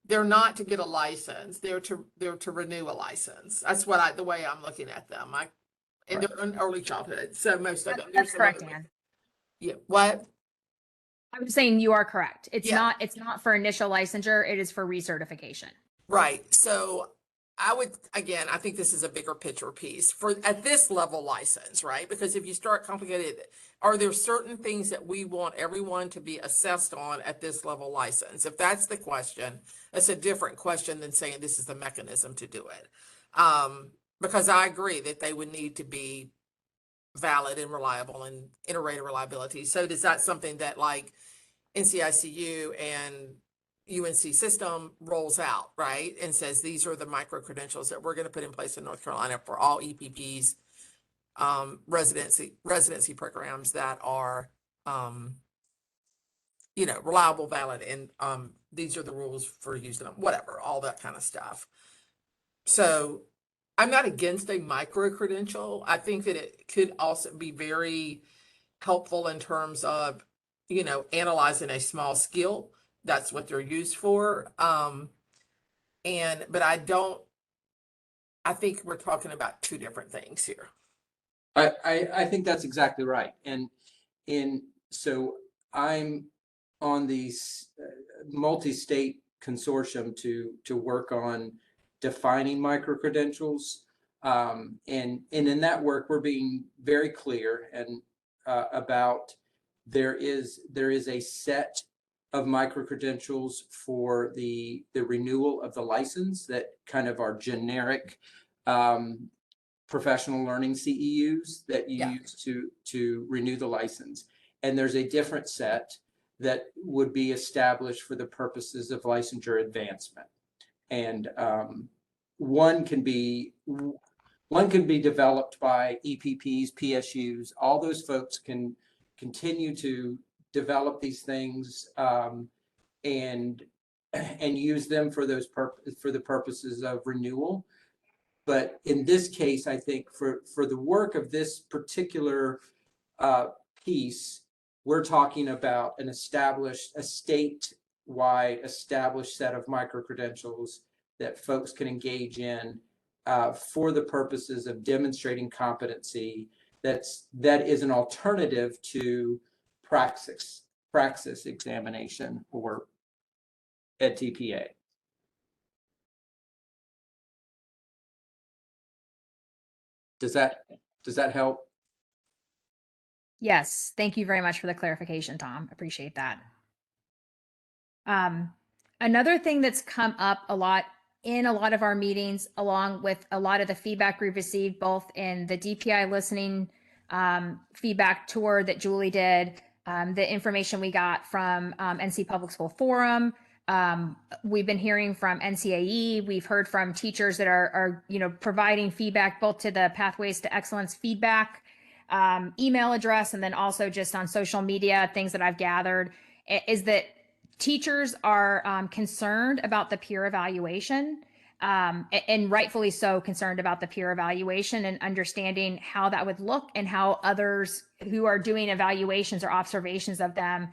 they're not to get a license. They're to renew a license. That's the way I'm looking at them. And they're in early childhood. So most of them. That's correct, Ann. Yeah. What? I was saying you are correct. It's Yeah. not for initial licensure. It is for recertification. Right. So I would, again, I think this is a bigger picture piece for at this level license, right? Because if you start complicated, are there certain things that we want everyone to be assessed on at this level license? If that's the question, that's a different question than saying this is the mechanism to do it. Because I agree that they would need to be valid and reliable and iterated reliability. So is that something that like NCICU and UNC system rolls out, right? And says, these are the micro credentials that we're going to put in place in North Carolina for all EPPs, residency programs that are, reliable, valid, and, these are the rules for using them, whatever, all that kind of stuff. So I'm not against a micro credential. I think that it could also be very helpful in terms of, analyzing a small skill. That's what they're used for. But I think we're talking about two different things here. I think that's exactly right. So I'm on the multi-state consortium to work on defining micro-credentials. And in that work, we're being very clear and about there is a set of micro-credentials for the renewal of the license that kind of are generic professional learning CEUs that you use to renew the license. And there's a different set that would be established for the purposes of licensure advancement. And one can be developed by EPPs, PSUs. All those folks can continue to develop these things and use them for the purposes of renewal. But in this case, I think for the work of this particular piece, we're talking about a statewide established set of micro-credentials that folks can engage in for the purposes of demonstrating competency. That is an alternative to praxis examination or TPA. Does that help? Yes, thank you very much for the clarification, Tom. Appreciate that. Another thing that's come up a lot in a lot of our meetings, along with a lot of the feedback we've received, both in the DPI listening feedback tour that Julie did, the information we got from NC Public School Forum. We've been hearing from NCAE. We've heard from teachers that are providing feedback both to the Pathways to Excellence feedback email address, and then also just on social media, things that I've gathered is that teachers are concerned about the peer evaluation, and rightfully so concerned about the peer evaluation and understanding how that would look and how others who are doing evaluations or observations of them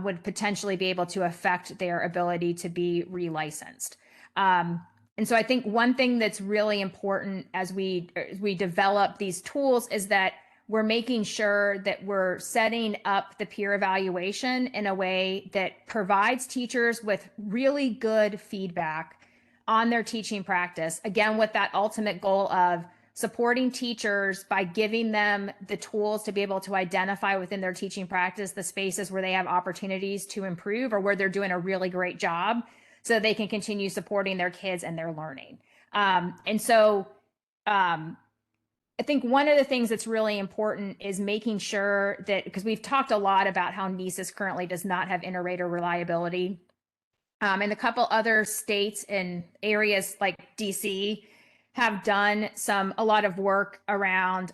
would potentially be able to affect their ability to be relicensed. And so I think one thing that's really important as we develop these tools is that we're making sure that we're setting up the peer evaluation in a way that provides teachers with really good feedback on their teaching practice. Again, with that ultimate goal of supporting teachers by giving them the tools to be able to identify within their teaching practice the spaces where they have opportunities to improve or where they're doing a really great job so they can continue supporting their kids and their learning. I think one of the things that's really important is making sure that, because we've talked a lot about how NESIS currently does not have inter-rater reliability. And a couple other states and areas like DC have done a lot of work around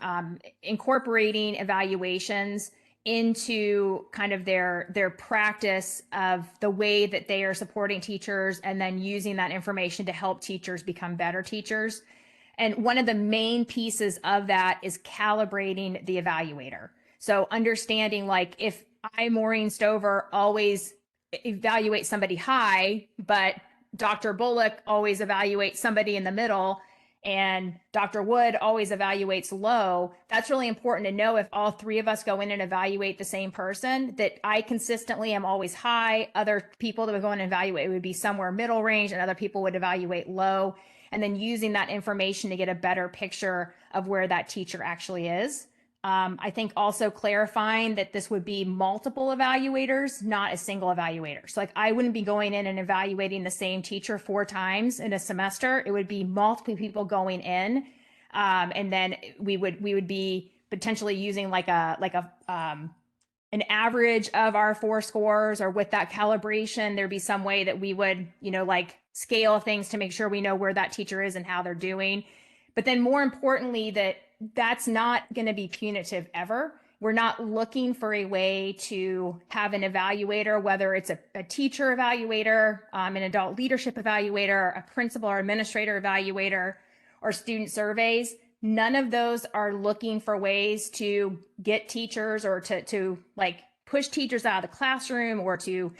incorporating evaluations into kind of their practice of the way that they are supporting teachers and then using that information to help teachers become better teachers. And one of the main pieces of that is calibrating the evaluator. So understanding, like, if I, Maureen Stover, always evaluate somebody high, but Dr. Bullock always evaluates somebody in the middle, and Dr. Wood always evaluates low, that's really important to know. If all three of us go in and evaluate the same person, that I consistently am always high. Other people that would go in and evaluate would be somewhere middle range, and other people would evaluate low. and then using that information to get a better picture of where that teacher actually is. I think also clarifying that this would be multiple evaluators, not a single evaluator. So like I wouldn't be going in and evaluating the same teacher 4 times in a semester. It would be multiple people going in. And then we would be potentially using like an average of our 4 scores, or with that calibration, there'd be some way that we would, like scale things to make sure we know where that teacher is and how they're doing. But then more importantly, that's not going to be punitive ever. We're not looking for a way to have an evaluator, whether it's a teacher evaluator, an adult leadership evaluator, a principal or administrator evaluator, or student surveys. None of those are looking for ways to get teachers or to like push teachers out of the classroom or to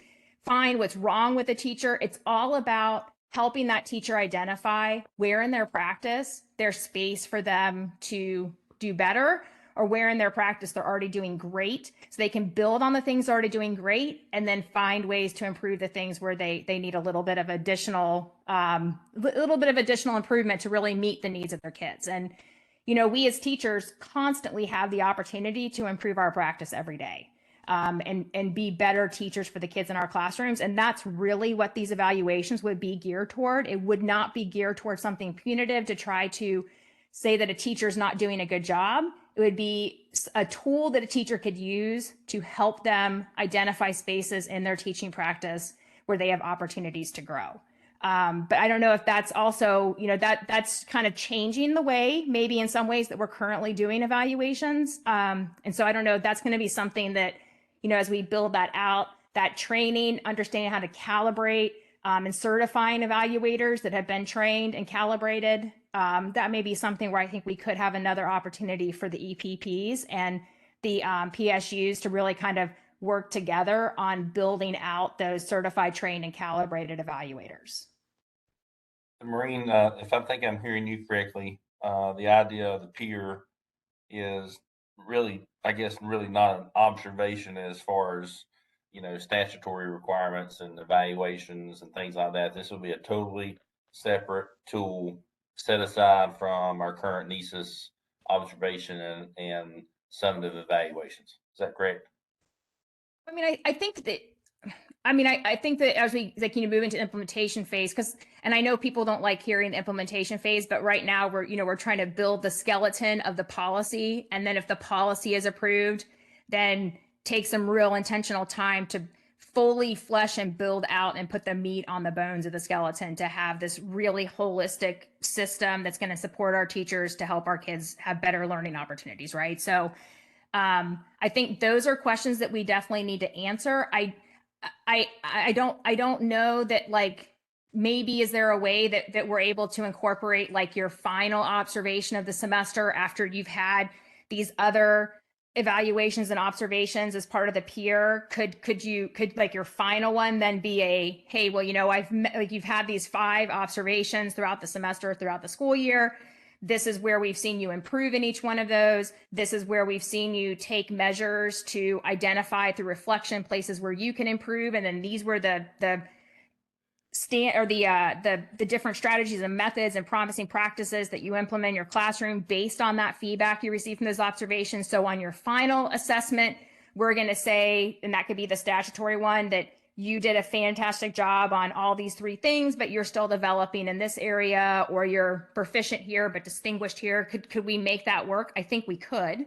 find what's wrong with a teacher. It's all about helping that teacher identify where in their practice there's space for them to do better, or where in their practice they're already doing great, so they can build on the things they're already doing great, and then find ways to improve the things where they need a little bit of additional improvement to really meet the needs of their kids. And we as teachers constantly have the opportunity to improve our practice every day. And be better teachers for the kids in our classrooms. And that's really what these evaluations would be geared toward. It would not be geared toward something punitive to try to say that a teacher is not doing a good job. It would be a tool that a teacher could use to help them identify spaces in their teaching practice where they have opportunities to grow. But I don't know if that's also, that's kind of changing the way, maybe in some ways, that we're currently doing evaluations. And so I don't know if that's going to be something that, as we build that out, that training, understanding how to calibrate, and certifying evaluators that have been trained and calibrated, that may be something where I think we could have another opportunity for the EPPs and the PSUs to really kind of work together on building out those certified, trained, and calibrated evaluators. Maureen, if I think I'm hearing you correctly, the idea of the peer is really, I guess, really not an observation as far as, statutory requirements and evaluations and things like that. This will be a totally separate tool set aside from our current NESIS observation and summative evaluations. Is that correct? I mean, I think that as we move into implementation phase, and I know people don't like hearing the implementation phase, but right now we're trying to build the skeleton of the policy. And then if the policy is approved, then take some real intentional time to fully flesh and build out and put the meat on the bones of the skeleton to have this really holistic system that's going to support our teachers to help our kids have better learning opportunities. Right. So I think those are questions that we definitely need to answer. I don't know that, like, maybe is there a way that we're able to incorporate like your final observation of the semester after you've had these other evaluations and observations as part of the peer? Could like your final one then be a, hey, well, you've had these 5 observations throughout the semester, throughout the school year. This is where we've seen you improve in each one of those. This is where we've seen you take measures to identify through reflection places where you can improve. And then these were the different strategies and methods and promising practices that you implement in your classroom based on that feedback you received from those observations. So on your final assessment, we're going to say, and that could be the statutory one, that you did a fantastic job on all these 3 things, but you're still developing in this area, or you're proficient here, but distinguished here. Could we make that work? I think we could.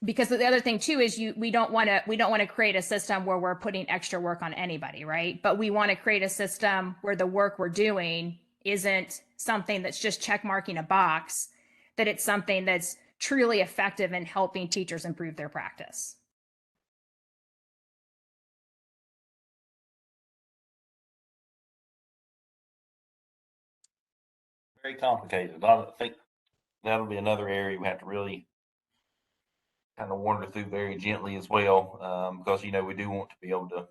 Because the other thing too is we don't want to create a system where we're putting extra work on anybody, right? But we want to create a system where the work we're doing isn't something that's just check marking a box, that it's something that's truly effective in helping teachers improve their practice. Very complicated. I think that'll be another area we have to really kind of wander through very gently as well, because we do want to be able to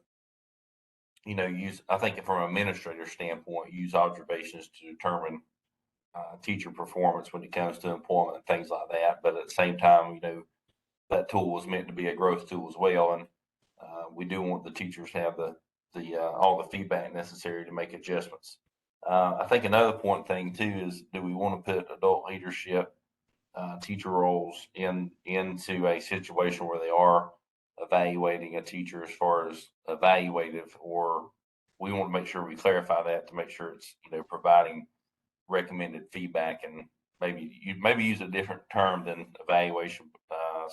use, I think from an administrator standpoint, use observations to determine teacher performance when it comes to employment and things like that. But at the same time, that tool was meant to be a growth tool as well, and we do want the teachers to have the all the feedback necessary to make adjustments I think another important thing too is, do we want to put adult leadership teacher roles into a situation where they are evaluating a teacher as far as evaluative, or we want to make sure we clarify that to make sure it's, providing recommended feedback, and maybe use a different term than evaluation,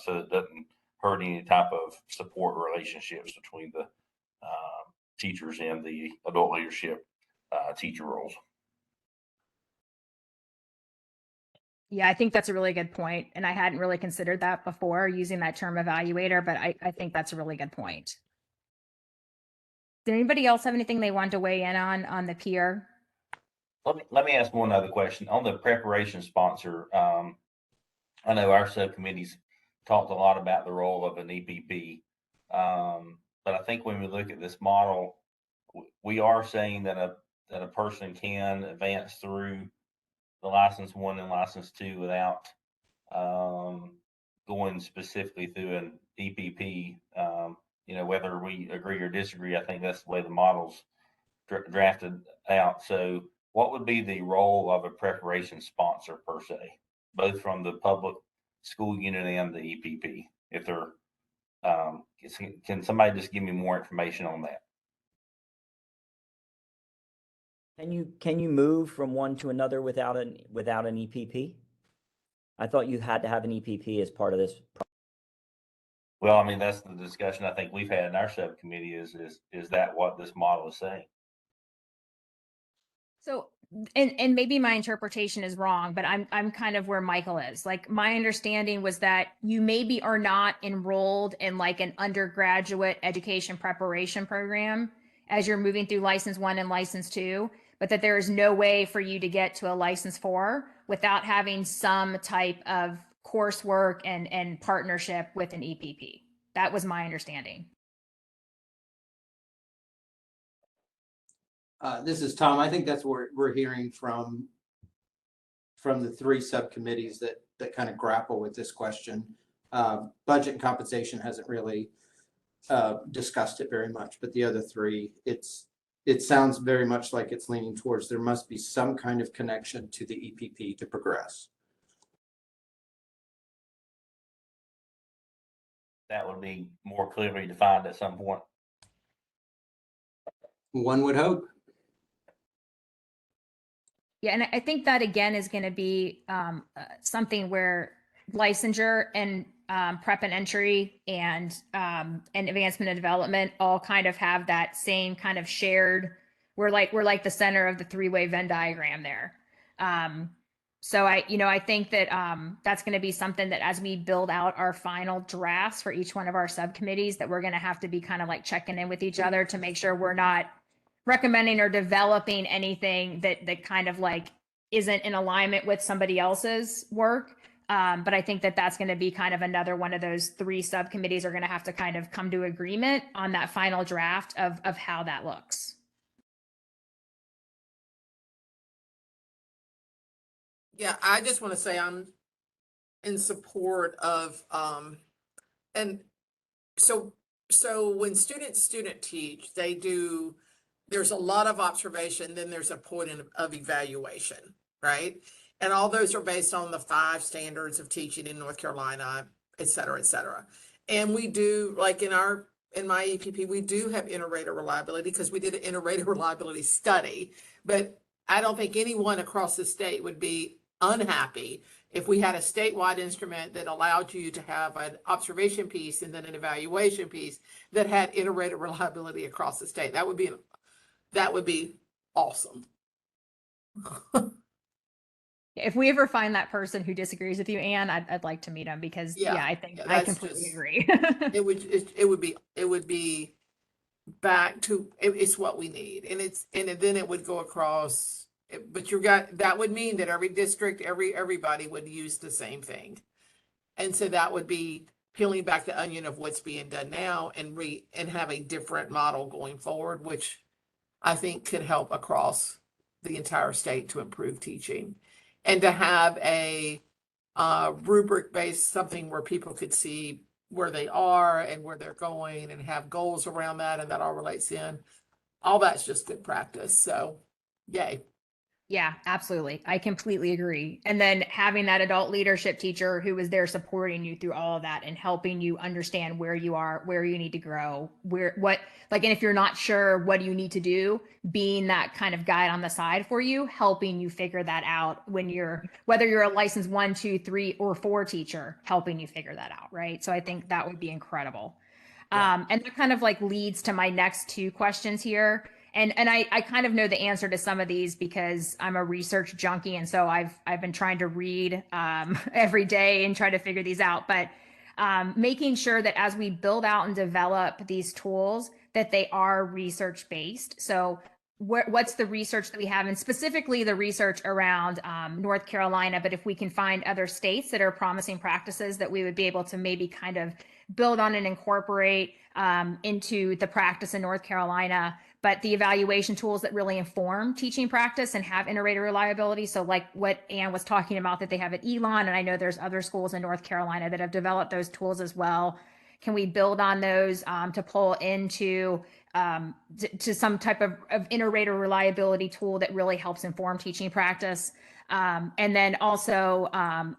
so it doesn't hurt any type of support relationships between the teachers and the adult leadership teacher roles. Yeah, I think that's a really good point. And I hadn't really considered that before, using that term evaluator, but I think that's a really good point. Did anybody else have anything they wanted to weigh in on the peer? Let me ask one other question on the preparation sponsor. I know our subcommittees talked a lot about the role of an EPP, but I think when we look at this model, we are saying that a person can advance through the license 1 and license 2 without going specifically through an EPP. Whether we agree or disagree, I think that's the way the model's drafted out. So what would be the role of a preparation sponsor per se, both from the public school unit and the EPP? If they're, can somebody just give me more information on that? Can you move from one to another without an EPP? I thought you had to have an EPP as part of this. Well, I mean, that's the discussion I think we've had in our subcommittee is that what this model is saying? So, and maybe my interpretation is wrong, but I'm kind of where Michael is. Like, my understanding was that you maybe are not enrolled in like an undergraduate education preparation program as you're moving through license 1 and license 2, but that there is no way for you to get to a license 4 without having some type of coursework and partnership with an EPP. That was my understanding. This is Tom. I think that's what we're hearing from the 3 subcommittees that kind of grapple with this question. Budget and compensation hasn't really discussed it very much, but the other 3, it sounds very much like it's leaning towards there must be some kind of connection to the EPP to progress. That would be more clearly defined at some point. One would hope. Yeah, and I think that again is going to be something where licensure and prep and entry and advancement and development all kind of have that same kind of shared. We're like the center of the 3-way Venn diagram there. So I think that that's going to be something that as we build out our final drafts for each one of our subcommittees, that we're going to have to be kind of like checking in with each other to make sure we're not recommending or developing anything that kind of like isn't in alignment with somebody else's work. But I think that that's going to be kind of another one of those 3 subcommittees are going to have to kind of come to agreement on that final draft of how that looks. Yeah, I just want to say I'm in support of, and so when students teach, there's a lot of observation, then there's a point of evaluation, right? And all those are based on the 5 standards of teaching in North Carolina, et cetera, et cetera. And we do, like in my EPP, we do have inter-rater reliability because we did an inter-rater reliability study, but I don't think anyone across the state would be unhappy if we had a statewide instrument that allowed you to have an observation piece and then an evaluation piece that had inter-rater reliability across the state. That would be awesome. If we ever find that person who disagrees with you, Anne, I'd like to meet him because I think I completely agree. it would be back to it's what we need, and then it would go across. But that would mean that every district, everybody would use the same thing, and so that would be peeling back the onion of what's being done now and have a different model going forward, which I think could help across the entire state to improve teaching, and to have a rubric based something where people could see where they are and where they're going and have goals around that, and that all relates in. All that's just good practice. So, yay. Yeah, absolutely. I completely agree. And then having that adult leadership teacher who is there supporting you through all of that and helping you understand where you are, where you need to grow, and if you're not sure what do you need to do, being that kind of guide on the side for you, helping you figure that out whether you're a licensed 1, 2, 3, or 4 teacher, helping you figure that out. Right. So I think that would be incredible. And that kind of like leads to my next 2 questions here. And I kind of know the answer to some of these because I'm a research junkie, and so I've been trying to read every day and try to figure these out. But making sure that as we build out and develop these tools, that they are research based. So what's the research that we have, and specifically the research around North Carolina, but if we can find other states that are promising practices that we would be able to maybe kind of build on and incorporate into the practice in North Carolina, but the evaluation tools that really inform teaching practice and have inter-rater reliability. So like what Anne was talking about that they have at Elon, and I know there's other schools in North Carolina that have developed those tools as well. Can we build on those to pull into to some type of inter-rater reliability tool that really helps inform teaching practice? And then also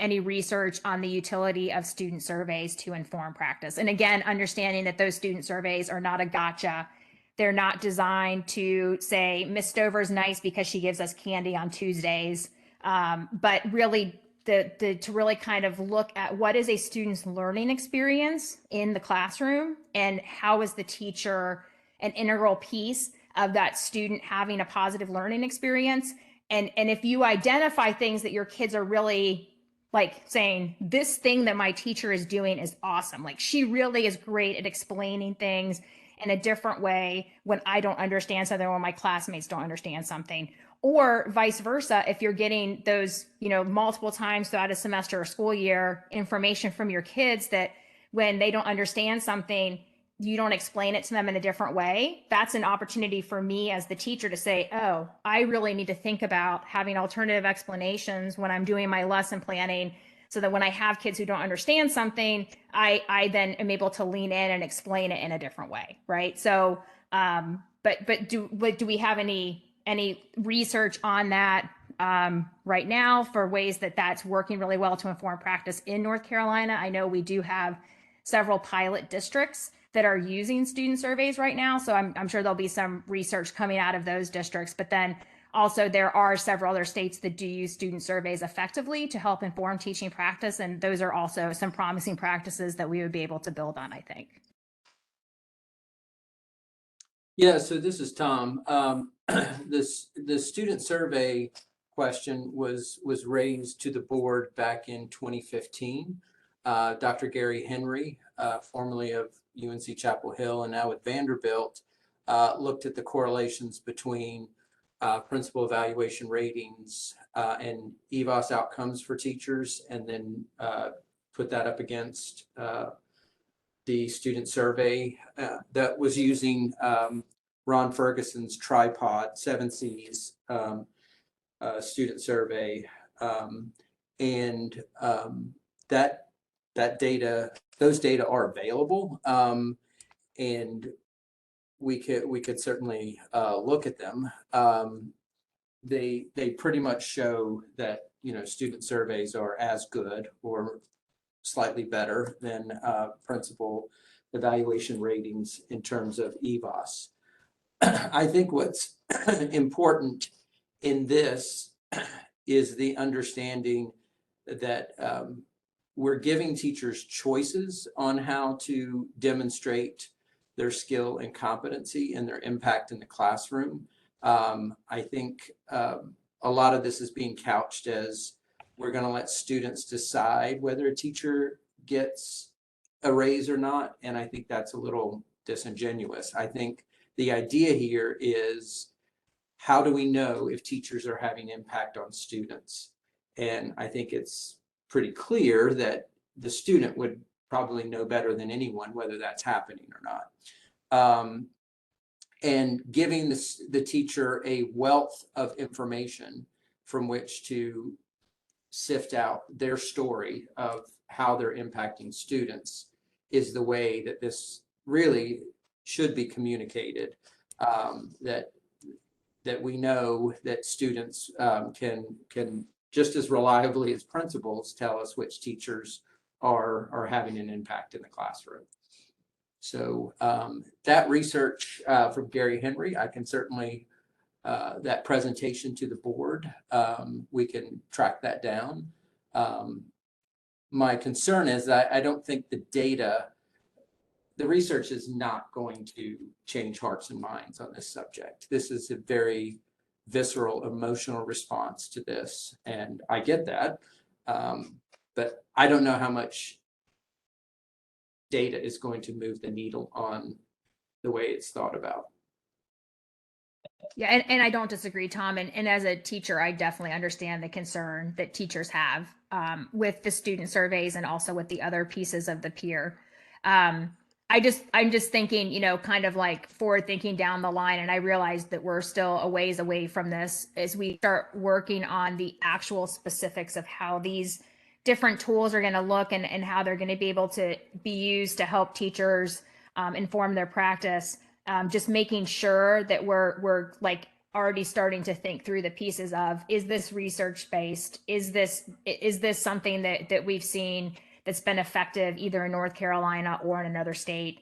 any research on the utility of student surveys to inform practice. And again, understanding that those student surveys are not a gotcha. They're not designed to say, Miss Stover's nice because she gives us candy on Tuesdays, but really to really kind of look at what is a student's learning experience in the classroom and how is the teacher an integral piece of that student having a positive learning experience. And if you identify things that your kids are really like saying, this thing that my teacher is doing is awesome. Like she really is great at explaining things in a different way when I don't understand something or my classmates don't understand something, or vice versa. If you're getting those, multiple times throughout a semester or school year information from your kids that when they don't understand something, you don't explain it to them in a different way, that's an opportunity for me as the teacher to say, oh, I really need to think about having alternative explanations when I'm doing my lesson planning, so that when I have kids who don't understand something, I then am able to lean in and explain it in a different way, right? So, but do we have any research on that right now for ways that that's working really well to inform practice in North Carolina? I know we do have several pilot districts that are using student surveys right now, so I'm sure there'll be some research coming out of those districts. But then also there are several other states that do use student surveys effectively to help inform teaching practice, and those are also some promising practices that we would be able to build on, I think. Yeah, so this is Tom. The student survey question was raised to the board back in 2015. Dr. Gary Henry, formerly of UNC Chapel Hill and now at Vanderbilt, looked at the correlations between principal evaluation ratings and EVOS outcomes for teachers, and then put that up against the student survey that was using Ron Ferguson's tripod 7 C's student survey, and that data, those data are available, and we could certainly look at them. They pretty much show that student surveys are as good or slightly better than principal evaluation ratings in terms of EVOS. I think what's important in this is the understanding that we're giving teachers choices on how to demonstrate their skill and competency and their impact in the classroom. I think a lot of this is being couched as we're going to let students decide whether a teacher gets a raise or not. And I think that's a little disingenuous. I think the idea here is, how do we know if teachers are having impact on students? And I think it's pretty clear that the student would probably know better than anyone whether that's happening or not. And giving the teacher a wealth of information from which to sift out their story of how they're impacting students is the way that this really should be communicated, that that we know that students can just as reliably as principals tell us which teachers are having an impact in the classroom. So that research from Gary Henry, I can certainly, that presentation to the board, we can track that down. My concern is that I don't think the data, the research is not going to change hearts and minds on this subject. This is a very visceral, emotional response to this, and I get that. But I don't know how much data is going to move the needle on the way it's thought about. Yeah, and I don't disagree, Tom. And as a teacher, I definitely understand the concern that teachers have with the student surveys and also with the other pieces of the peer. I'm just thinking, you know, kind of like forward thinking down the line. And I realize that we're still a ways away from this as we start working on the actual specifics of how these different tools are going to look and how they're going to be able to be used to help teachers inform their practice. Just making sure that we're like already starting to think through the pieces of, is this research based? Is this something that we've seen that's been effective either in North Carolina or in another state?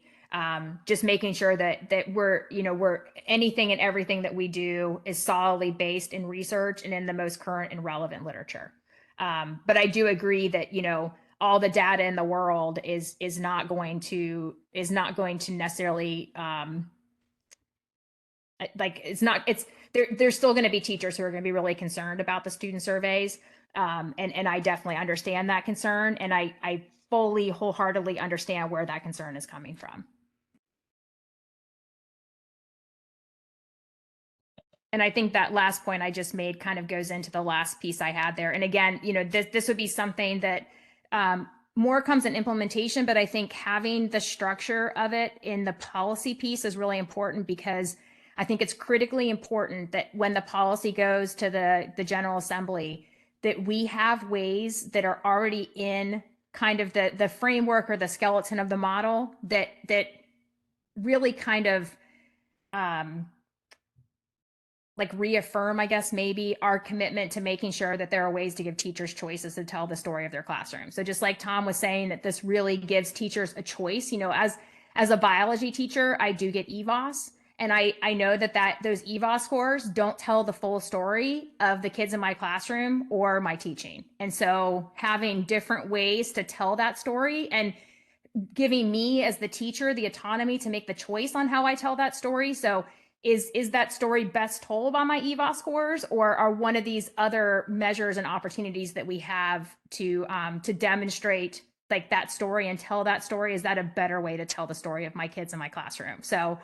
Just making sure that we're anything and everything that we do is solidly based in research and in the most current and relevant literature. But I do agree that, you know, all the data in the world is not going to necessarily there's still going to be teachers who are going to be really concerned about the student surveys. And I definitely understand that concern. And I fully, wholeheartedly understand where that concern is coming from. And I think that last point I just made kind of goes into the last piece I had there. And again, you know, this would be something that more comes in implementation, but I think having the structure of it in the policy piece is really important, because I think it's critically important that when the policy goes to the General Assembly, that we have ways that are already in kind of the framework or the skeleton of the model that really kind of like reaffirm, I guess, maybe our commitment to making sure that there are ways to give teachers choices to tell the story of their classroom. So just like Tom was saying, that this really gives teachers a choice. You know, as a biology teacher, I do get EVOS, and I know that those EVOS scores don't tell the full story of the kids in my classroom or my teaching. And so having different ways to tell that story and giving me as the teacher the autonomy to make the choice on how I tell that story. So is that story best told by my EVOS scores, or are one of these other measures and opportunities that we have to demonstrate like that story and tell that story? Is that a better way to tell the story of my kids in my classroom? So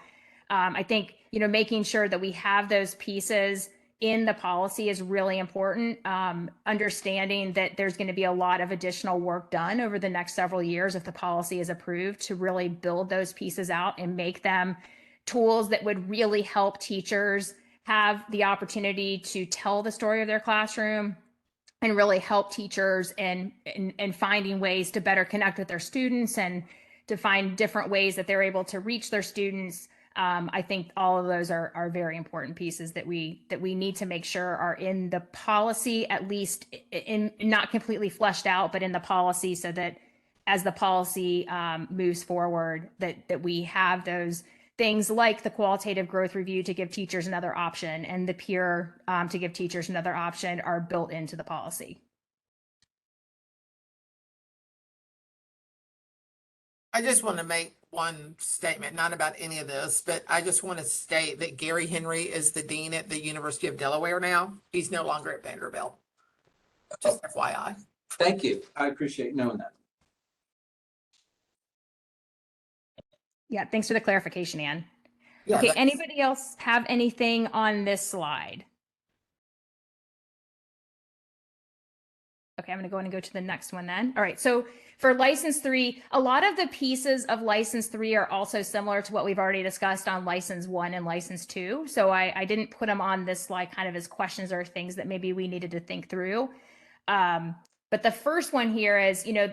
I think, you know, making sure that we have those pieces in the policy is really important. Understanding that there's going to be a lot of additional work done over the next several years if the policy is approved to really build those pieces out and make them tools that would really help teachers have the opportunity to tell the story of their classroom and really help teachers in finding ways to better connect with their students and to find different ways that they're able to reach their students. I think all of those are very important pieces that we need to make sure are in the policy, at least in not completely fleshed out, but in the policy, so that as the policy moves forward, that we have those things like the qualitative growth review to give teachers another option and the peer to give teachers another option are built into the policy. I just want to make one statement, not about any of this, but I just want to state that Gary Henry is the dean at the University of Delaware now. He's no longer at Vanderbilt. Just FYI. Thank you. I appreciate knowing that. Yeah, thanks for the clarification, Ann. Yeah, Okay, that's- anybody else have anything on this slide? Okay, I'm going to go ahead and go to the next one then. All right, so for license 3, a lot of the pieces of license 3 are also similar to what we've already discussed on license 1 and license 2. So I didn't put them on this slide kind of as questions or things that maybe we needed to think through. But the first one here is, you know,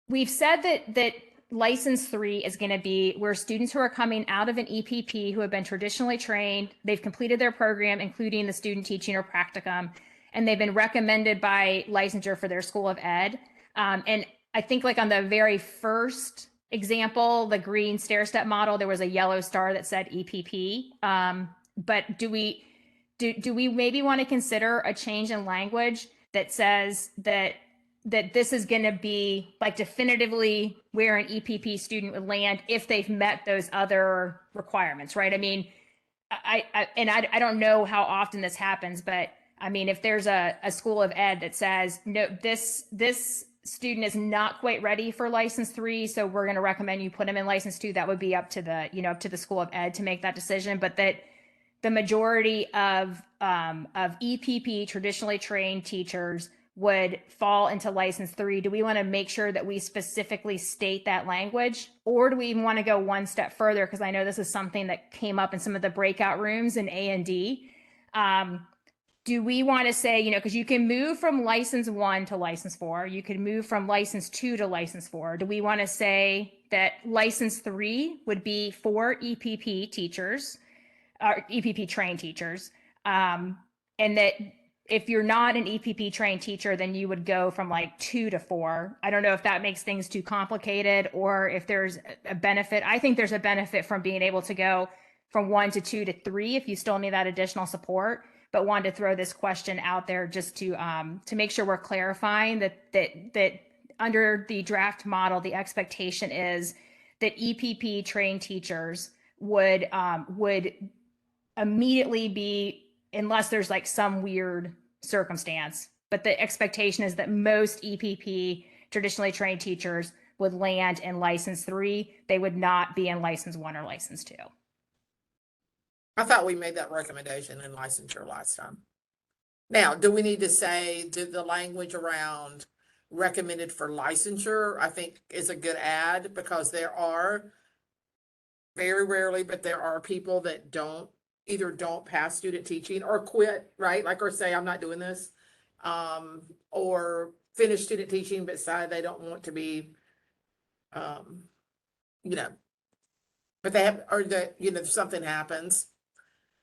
we've said that license 3 is going to be where students who are coming out of an EPP who have been traditionally trained, they've completed their program, including the student teaching or practicum, and they've been recommended by licensure for their school of ed. And I think like on the very first example, the green stair step model, there was a yellow star that said EPP. But do we maybe want to consider a change in language that says that this is going to be like definitively where an EPP student would land if they've met those other requirements, right? I mean, I don't know how often this happens, but I mean, if there's a school of ed that says, no, this student is not quite ready for license 3, so we're going to recommend you put them in license 2, that would be up to the school of ed to make that decision. But that the majority of EPP traditionally trained teachers would fall into license 3. Do we want to make sure that we specifically state that language, or do we even want to go one step further? Because I know this is something that came up in some of the breakout rooms in A&D. Do we want to say, because you can move from license 1 to license 4, you can move from license 2 to license 4. Do we want to say that license 3 would be for EPP teachers, or EPP trained teachers, and that if you're not an EPP trained teacher, then you would go from like 2 to 4. I don't know if that makes things too complicated or if there's a benefit. I think there's a benefit from being able to go from 1 to 2 to 3 if you still need that additional support. But wanted to throw this question out there just to make sure we're clarifying that under the draft model, the expectation is that EPP trained teachers would immediately be, unless there's like some weird circumstance, but the expectation is that most EPP traditionally trained teachers would land in license 3. They would not be in license 1 or license 2. I thought we made that recommendation in licensure last time. Now, do we need to say, the language around recommended for licensure, I think is a good add, because there are very rarely, but there are people that either don't pass student teaching or quit, right? Like, or say, I'm not doing this, or finish student teaching, but decide they don't want to be, but they have, or that, something happens.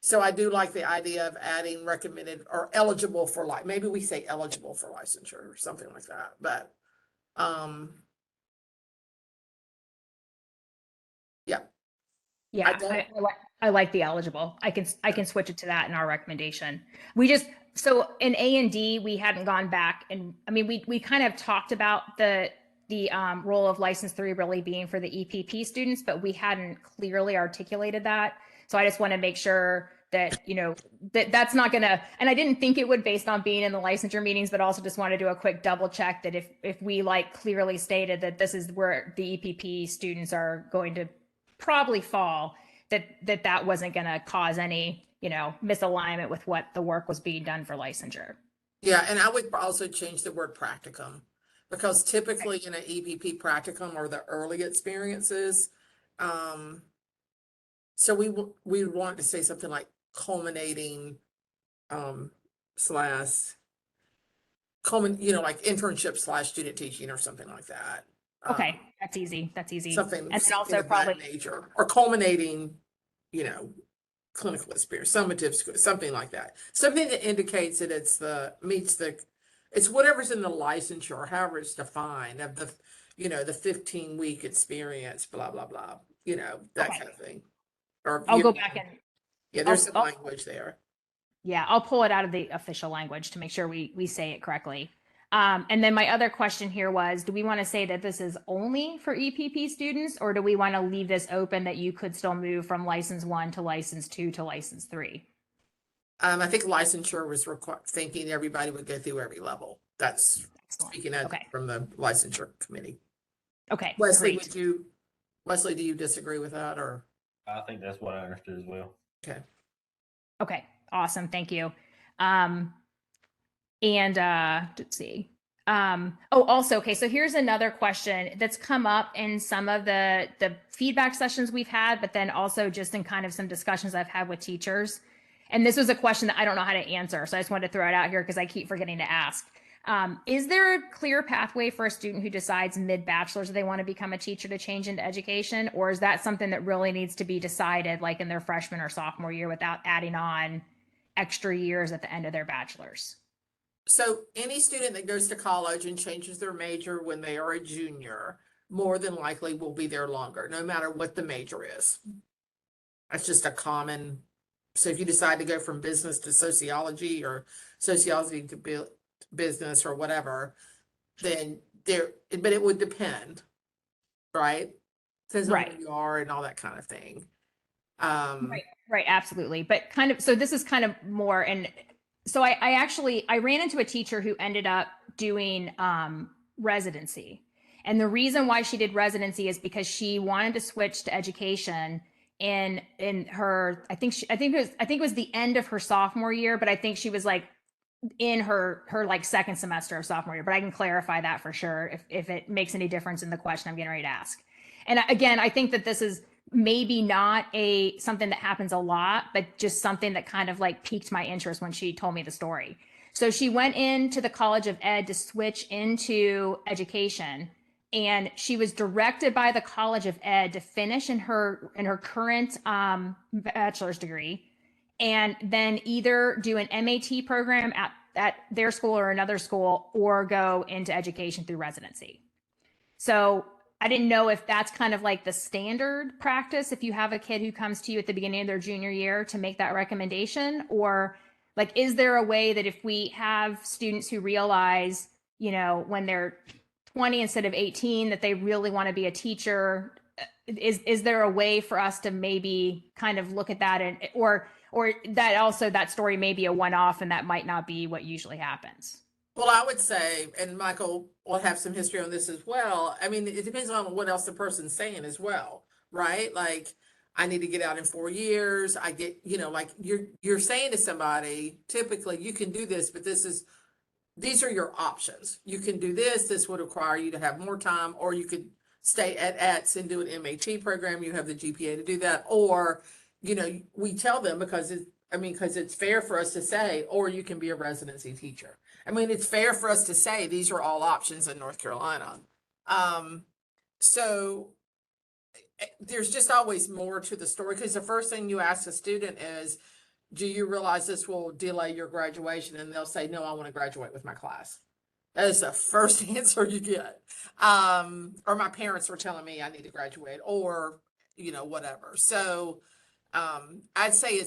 So I do like the idea of adding recommended or eligible for maybe we say eligible for licensure or something like that, but, yeah. Yeah, I like the eligible. I can switch it to that in our recommendation. So in A&D, we hadn't gone back, and I mean, we kind of talked about the role of license 3 really being for the EPP students, but we hadn't clearly articulated that. So I just want to make sure that, that's not gonna, and I didn't think it would based on being in the licensure meetings, but also just want to do a quick double check that if we like clearly stated that this is where the EPP students are going to probably fall, that wasn't going to cause any, misalignment with what the work was being done for licensure. Yeah, and I would also change the word practicum, because typically in an EPP practicum are the early experiences. So we want to say something like culminating, like internship / student teaching or something like that. Okay, that's easy. Something and then also of probably that nature, or culminating, clinical experience, summative, something like that. Something that indicates that it's whatever's in the licensure, or however it's defined, of the, the 15-week experience, blah, blah, blah, that Okay. kind of thing. Or I'll go back and there's some language there. Yeah, I'll pull it out of the official language to make sure we say it correctly. And then my other question here was, do we want to say that this is only for EPP students, or do we want to leave this open that you could still move from license 1 to license 2 to license 3? I think licensure was thinking everybody would go through every level. That's Excellent. speaking of from the licensure committee. Okay, Wesley, great. do you disagree with that, or? I think that's what I understood as well. Okay, awesome. Thank you. Let's see. Also, okay, so here's another question that's come up in some of the feedback sessions we've had, but then also just in kind of some discussions I've had with teachers. And this was a question that I don't know how to answer, so I just wanted to throw it out here because I keep forgetting to ask. Is there a clear pathway for a student who decides mid-bachelor's that they want to become a teacher to change into education? Or is that something that really needs to be decided like in their freshman or sophomore year without adding on extra years at the end of their bachelor's? So any student that goes to college and changes their major when they are a junior, more than likely will be there longer, no matter what the major is. That's just a common, so if you decide to go from business to sociology or sociology to business or whatever, then but it would depend, right? Depends on Right. who you are and all that kind of thing. Right, absolutely. But kind of, so this is kind of more, and so I ran into a teacher who ended up doing residency. And the reason why she did residency is because she wanted to switch to education in her, I think it was the end of her sophomore year, but I think she was like in her like second semester of sophomore year, but I can clarify that for sure if it makes any difference in the question I'm getting ready to ask. And again, I think that this is maybe not something that happens a lot, but just something that kind of like piqued my interest when she told me the story. So she went into the College of Ed to switch into education, and she was directed by the College of Ed to finish in her current bachelor's degree, and then either do an MAT program at their school or another school, or go into education through residency. So I didn't know if that's kind of like the standard practice if you have a kid who comes to you at the beginning of their junior year to make that recommendation, or like, is there a way that if we have students who realize, when they're 20 instead of 18, that they really want to be a teacher, is there a way for us to maybe kind of look at that, and or that also that story may be a one-off and that might not be what usually happens? Well, I would say, and Michael will have some history on this as well. I mean, it depends on what else the person's saying as well, right? Like, I need to get out in 4 years. I get, like you're saying to somebody, typically you can do this, but these are your options. You can do this. This would require you to have more time, or you could stay at ETS and do an MAT program. You have the GPA to do that. Or, we tell them because it's fair for us to say, or you can be a residency teacher. I mean, it's fair for us to say these are all options in North Carolina. So there's just always more to the story, because the first thing you ask a student is, do you realize this will delay your graduation? And they'll say, no, I want to graduate with my class. That is the first answer you get. Or my parents were telling me I need to graduate, or, whatever. So I'd say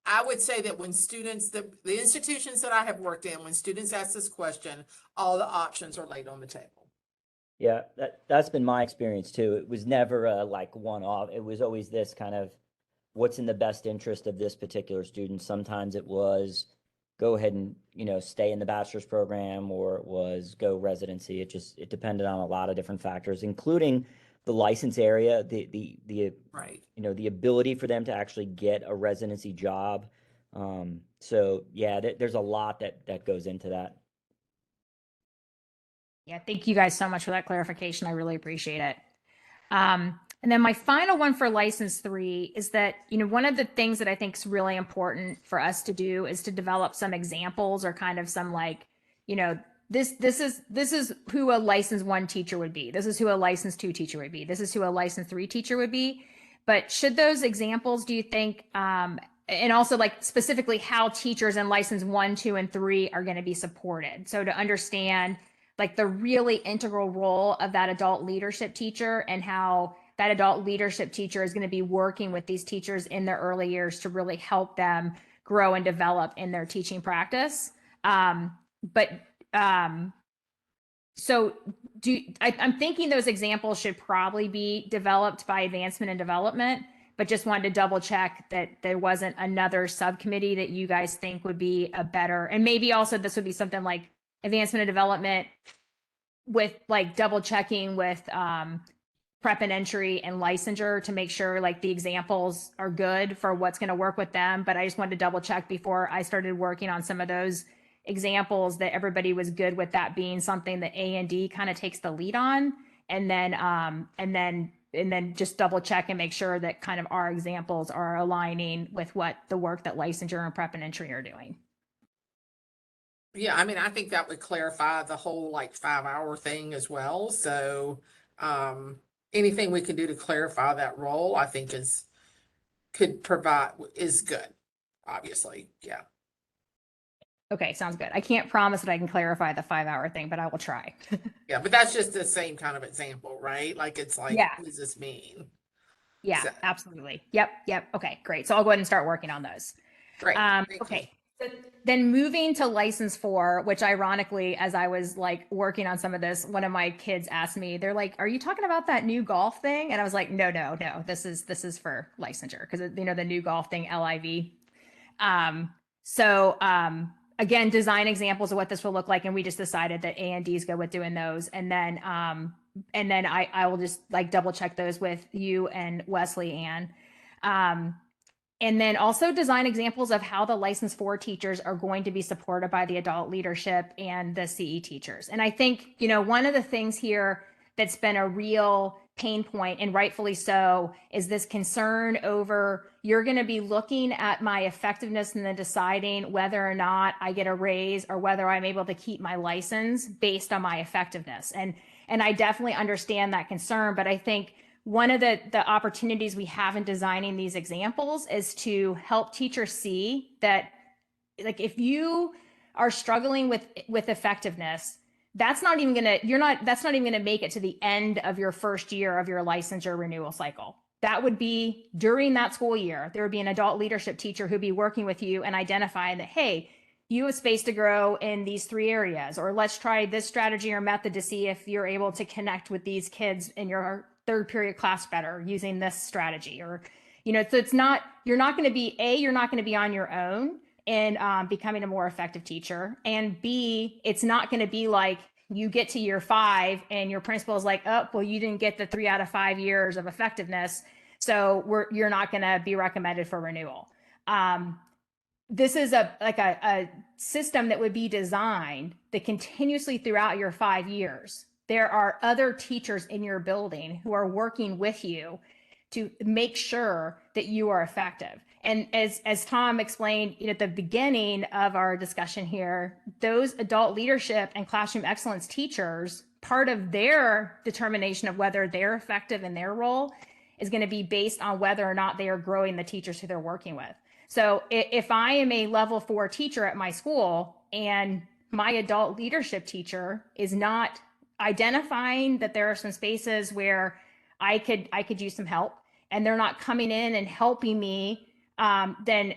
I would say that when students, the institutions that I have worked in, when students ask this question, all the options are laid on the table. Yeah, that's been my experience too. It was never a like one-off. It was always this kind of what's in the best interest of this particular student. Sometimes it was go ahead and, stay in the bachelor's program, or it was go residency. It depended on a lot of different factors, including the license area, the Right. the ability for them to actually get a residency job. So yeah, there's a lot that goes into that. Yeah, thank you guys so much for that clarification. I really appreciate it. And then my final one for license 3 is that, one of the things that I think is really important for us to do is to develop some examples, or kind of some like, this is who a license 1 teacher would be. This is who a license 2 teacher would be. This is who a license 3 teacher would be. But should those examples, do you think, and also like specifically how teachers in license 1, 2, and 3 are going to be supported? So to understand like the really integral role of that adult leadership teacher, and how that adult leadership teacher is going to be working with these teachers in their early years to really help them grow and develop in their teaching practice. So I'm thinking those examples should probably be developed by advancement and development, but just wanted to double check that there wasn't another subcommittee that you guys think would be a better, and maybe also this would be something like advancement and development with like double checking with prep and entry and licensure to make sure like the examples are good for what's going to work with them. But I just wanted to double check before I started working on some of those examples that everybody was good with that being something that A&D kind of takes the lead on, and then just double check and make sure that kind of our examples are aligning with what the work that licensure and prep and entry are doing. Yeah, I mean, I think that would clarify the whole like 5 hour thing as well. So, anything we can do to clarify that role, I think is good, obviously. Yeah. Okay, sounds good. I can't promise that I can clarify the 5 hour thing, but I will try. Yeah, but that's just the same kind of example, right? Like, it's like, Yeah. what does this mean? Yeah, So, absolutely. Yep. Okay, great. So I'll go ahead and start working on those. great. Thank you. Okay. So then moving to license 4, which ironically, as I was like working on some of this, one of my kids asked me, they're like, "Are you talking about that new golf thing?" And I was like, "No. This is for licensure because the new golf thing, LIV." Again, design examples of what this will look like, and we just decided that A and D's go with doing those, and then I will just like double check those with you and Wesley Ann. And then also design examples of how the license 4 teachers are going to be supported by the adult leadership and the CE teachers. And I think, one of the things here that's been a real pain point, and rightfully so, is this concern over you're going to be looking at my effectiveness and then deciding whether or not I get a raise or whether I'm able to keep my license based on my effectiveness. And I definitely understand that concern, but I think one of the opportunities we have in designing these examples is to help teachers see that, like, if you are struggling with effectiveness, that's not even gonna make it to the end of your first year of your licensure renewal cycle. That would be during that school year. There would be an adult leadership teacher who'd be working with you and identifying that, hey, you have space to grow in these 3 areas, or let's try this strategy or method to see if you're able to connect with these kids in your 3rd period class better using this strategy. Or, so you're not going to be on your own in becoming a more effective teacher. And B, it's not going to be like you get to year 5 and your principal is like, oh, well, you didn't get the 3 out of 5 years of effectiveness, so you're not going to be recommended for renewal. This is a system that would be designed that continuously throughout your 5 years, there are other teachers in your building who are working with you to make sure that you are effective. And as Tom explained at the beginning of our discussion here, those adult leadership and classroom excellence teachers, part of their determination of whether they're effective in their role is going to be based on whether or not they are growing the teachers who they're working with. So if I am a level 4 teacher at my school and my adult leadership teacher is not identifying that there are some spaces where I could use some help, and they're not coming in and helping me, then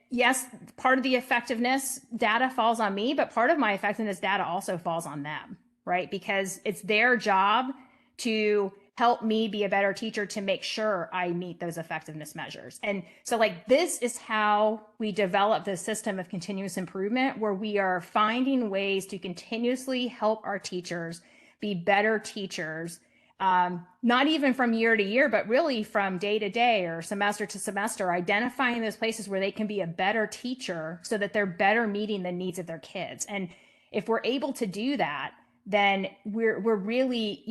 yes, part of the effectiveness data falls on me, but part of my effectiveness data also falls on them, right? Because it's their job to help me be a better teacher to make sure I meet those effectiveness measures. And so this is how we develop the system of continuous improvement, where we are finding ways to continuously help our teachers be better teachers, not even from year to year, but really from day to day or semester to semester, identifying those places where they can be a better teacher so that they're better meeting the needs of their kids. And if we're able to do that, then we're really,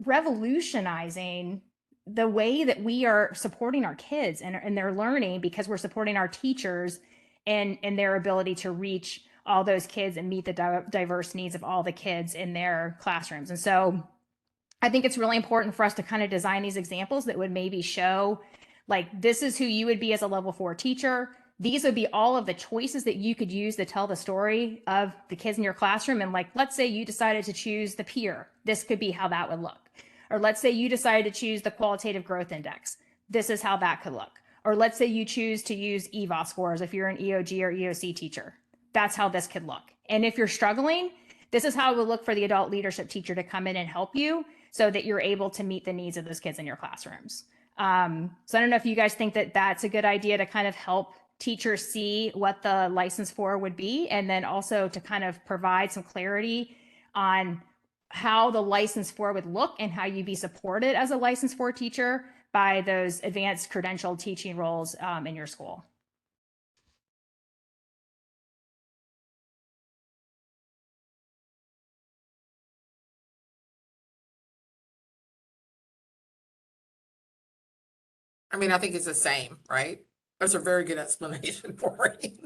revolutionizing the way that we are supporting our kids and their learning, because we're supporting our teachers and their ability to reach all those kids and meet the diverse needs of all the kids in their classrooms. And so I think it's really important for us to kind of design these examples that would maybe show, this is who you would be as a level 4 teacher. These would be all of the choices that you could use to tell the story of the kids in your classroom. And let's say you decided to choose the peer. This could be how that would look. Or let's say you decided to choose the qualitative growth index. This is how that could look. Or let's say you choose to use EVA scores if you're an EOG or EOC teacher. That's how this could look. And if you're struggling, this is how it would look for the adult leadership teacher to come in and help you so that you're able to meet the needs of those kids in your classrooms. So I don't know if you guys think that that's a good idea to kind of help teachers see what the license 4 would be, and then also to kind of provide some clarity on how the license 4 would look and how you'd be supported as a license 4 teacher by those advanced credentialed teaching roles in your school. I mean, I think it's the same, right? That's a very good explanation for it.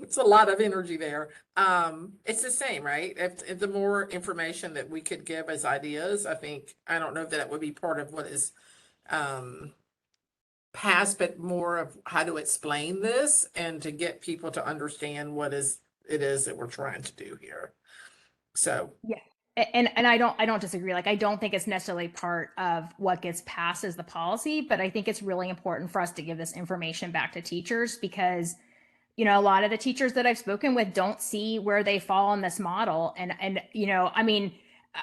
It's a lot of energy there. It's the same, right? If the more information that we could give as ideas, I don't know if that would be part of what is passed, but more of how to explain this and to get people to understand what it is that we're trying to do here. So Yeah. And I don't disagree. Like, I don't think it's necessarily part of what gets passed as the policy, but I think it's really important for us to give this information back to teachers because, you know, a lot of the teachers that I've spoken with don't see where they fall in this model. And, you know, I mean,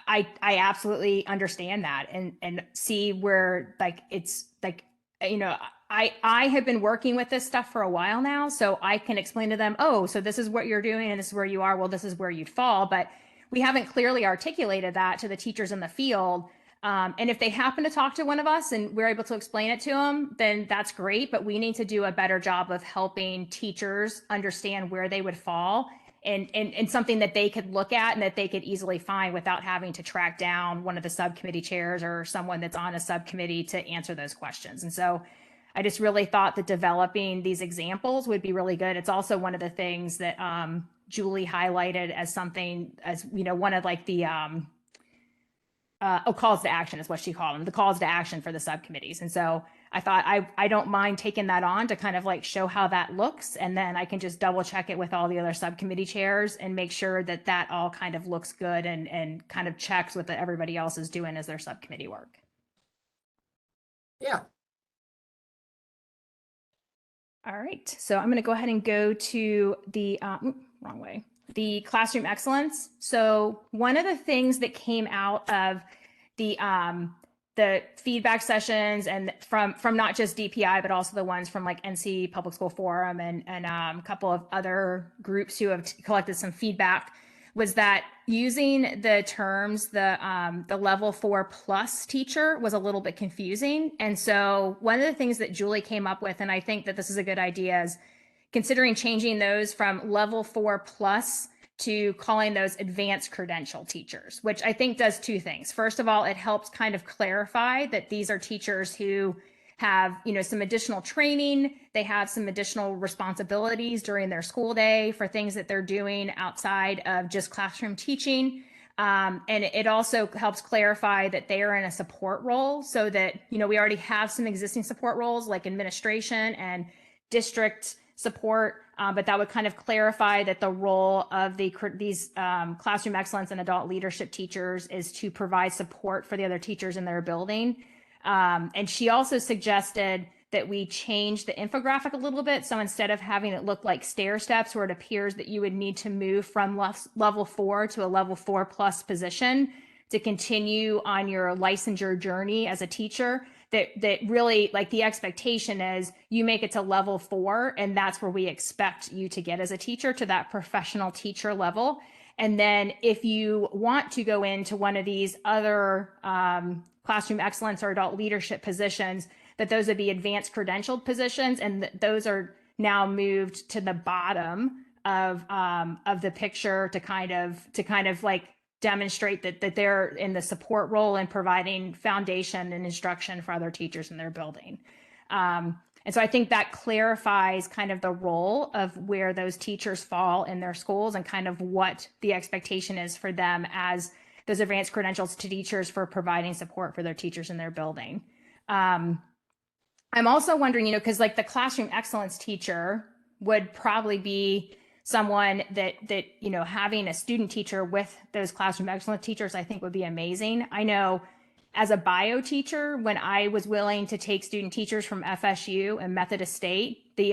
I absolutely understand that and see where like, it's like, you know, I have been working with this stuff for a while now, so I can explain to them, oh, so this is what you're doing and this is where you are. Well, this is where you'd fall. But we haven't clearly articulated that to the teachers in the field. And if they happen to talk to one of us and we're able to explain it to them, then that's great. But we need to do a better job of helping teachers understand where they would fall and something that they could look at and that they could easily find without having to track down one of the subcommittee chairs or someone that's on a subcommittee to answer those questions. And so I just really thought that developing these examples would be really good. It's also one of the things that Julie highlighted as something, as you know, one of like the calls to action is what she called them, the calls to action for the subcommittees. And so I thought I don't mind taking that on to kind of like show how that looks. And then I can just double check it with all the other subcommittee chairs and make sure that that all kind of looks good and kind of checks what everybody else is doing as their subcommittee work. yeah. All right, so I'm going to go ahead and go to the wrong way, the classroom excellence. So one of the things that came out of the feedback sessions and from not just DPI, but also the ones from like NC Public School Forum and a couple of other groups who have collected some feedback was that using the terms, the level 4+ teacher was a little bit confusing. And so one of the things that Julie came up with, and I think that this is a good idea, is considering changing those from level 4+ to calling those advanced credential teachers, which I think does two things. First of all, it helps kind of clarify that these are teachers who have, you know, some additional training. They have some additional responsibilities during their school day for things that they're doing outside of just classroom teaching. And it also helps clarify that they are in a support role so that, you know, we already have some existing support roles like administration and district support, but that would kind of clarify that the role of these classroom excellence and adult leadership teachers is to provide support for the other teachers in their building. And she also suggested that we change the infographic a little bit. So instead of having it look like stair steps where it appears that you would need to move from level 4 to a level 4+ position to continue on your licensure journey as a teacher, that really, like, the expectation is you make it to level 4 and that's where we expect you to get as a teacher, to that professional teacher level. And then if you want to go into one of these other classroom excellence or adult leadership positions, that those would be advanced credentialed positions, and those are now moved to the bottom of the picture to kind of like demonstrate that they're in the support role and providing foundation and instruction for other teachers in their building. And so I think that clarifies kind of the role of where those teachers fall in their schools and kind of what the expectation is for them as those advanced credentials to teachers for providing support for their teachers in their building. I'm also wondering, you know, because like the classroom excellence teacher would probably be someone that, you know, having a student teacher with those classroom excellence teachers, I think would be amazing. I know as a bio teacher, when I was willing to take student teachers from FSU and Methodist State, the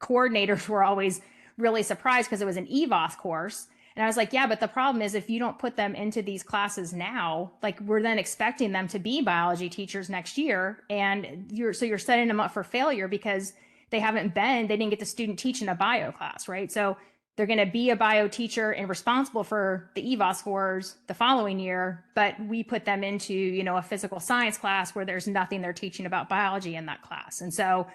coordinators were always really surprised because it was an EVOS course. And I was like, yeah, but the problem is if you don't put them into these classes now, like we're then expecting them to be biology teachers next year. And you're setting them up for failure because they didn't get the student teach in a bio class, right? So they're going to be a bio teacher and responsible for the EVOS scores the following year, but we put them into, you know, a physical science class where there's nothing they're teaching about biology in that class. And so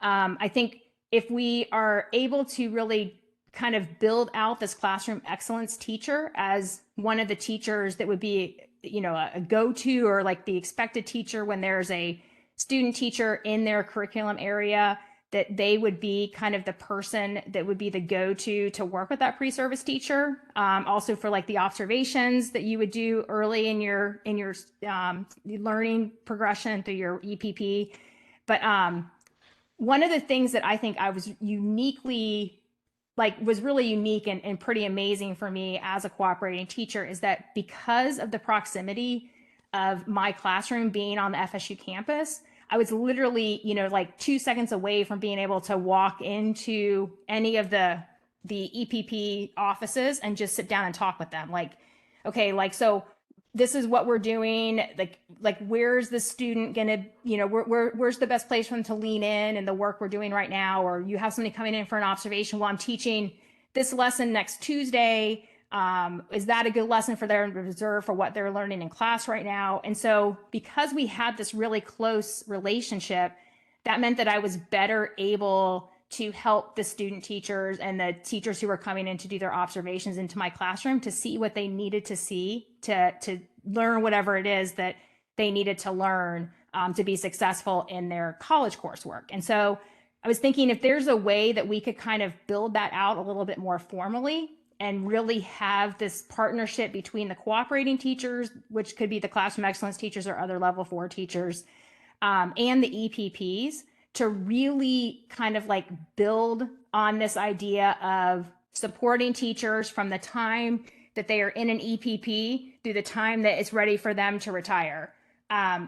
I think if we are able to really kind of build out this classroom excellence teacher as one of the teachers that would be, you know, a go-to or like the expected teacher when there's a student teacher in their curriculum area, that they would be kind of the person that would be the go-to to work with that pre-service teacher. Also for like the observations that you would do early in your learning progression through your EPP. But one of the things that I think I was uniquely was really unique and pretty amazing for me as a cooperating teacher is that because of the proximity of my classroom being on the FSU campus, I was literally, like 2 seconds away from being able to walk into any of the EPP offices and just sit down and talk with them. Like, okay, so this is what we're doing. Like where's the student gonna, where's the best place for them to lean in the work we're doing right now? Or you have somebody coming in for an observation while I'm teaching this lesson next Tuesday. Is that a good lesson for them to reserve for what they're learning in class right now? And so because we had this really close relationship, that meant that I was better able to help the student teachers and the teachers who were coming in to do their observations into my classroom to see what they needed to see to learn whatever it is that they needed to learn to be successful in their college coursework. And so I was thinking if there's a way that we could kind of build that out a little bit more formally and really have this partnership between the cooperating teachers, which could be the classroom excellence teachers or other level 4 teachers, and the EPPs, to really kind of like build on this idea of supporting teachers from the time that they are in an EPP through the time that it's ready for them to retire.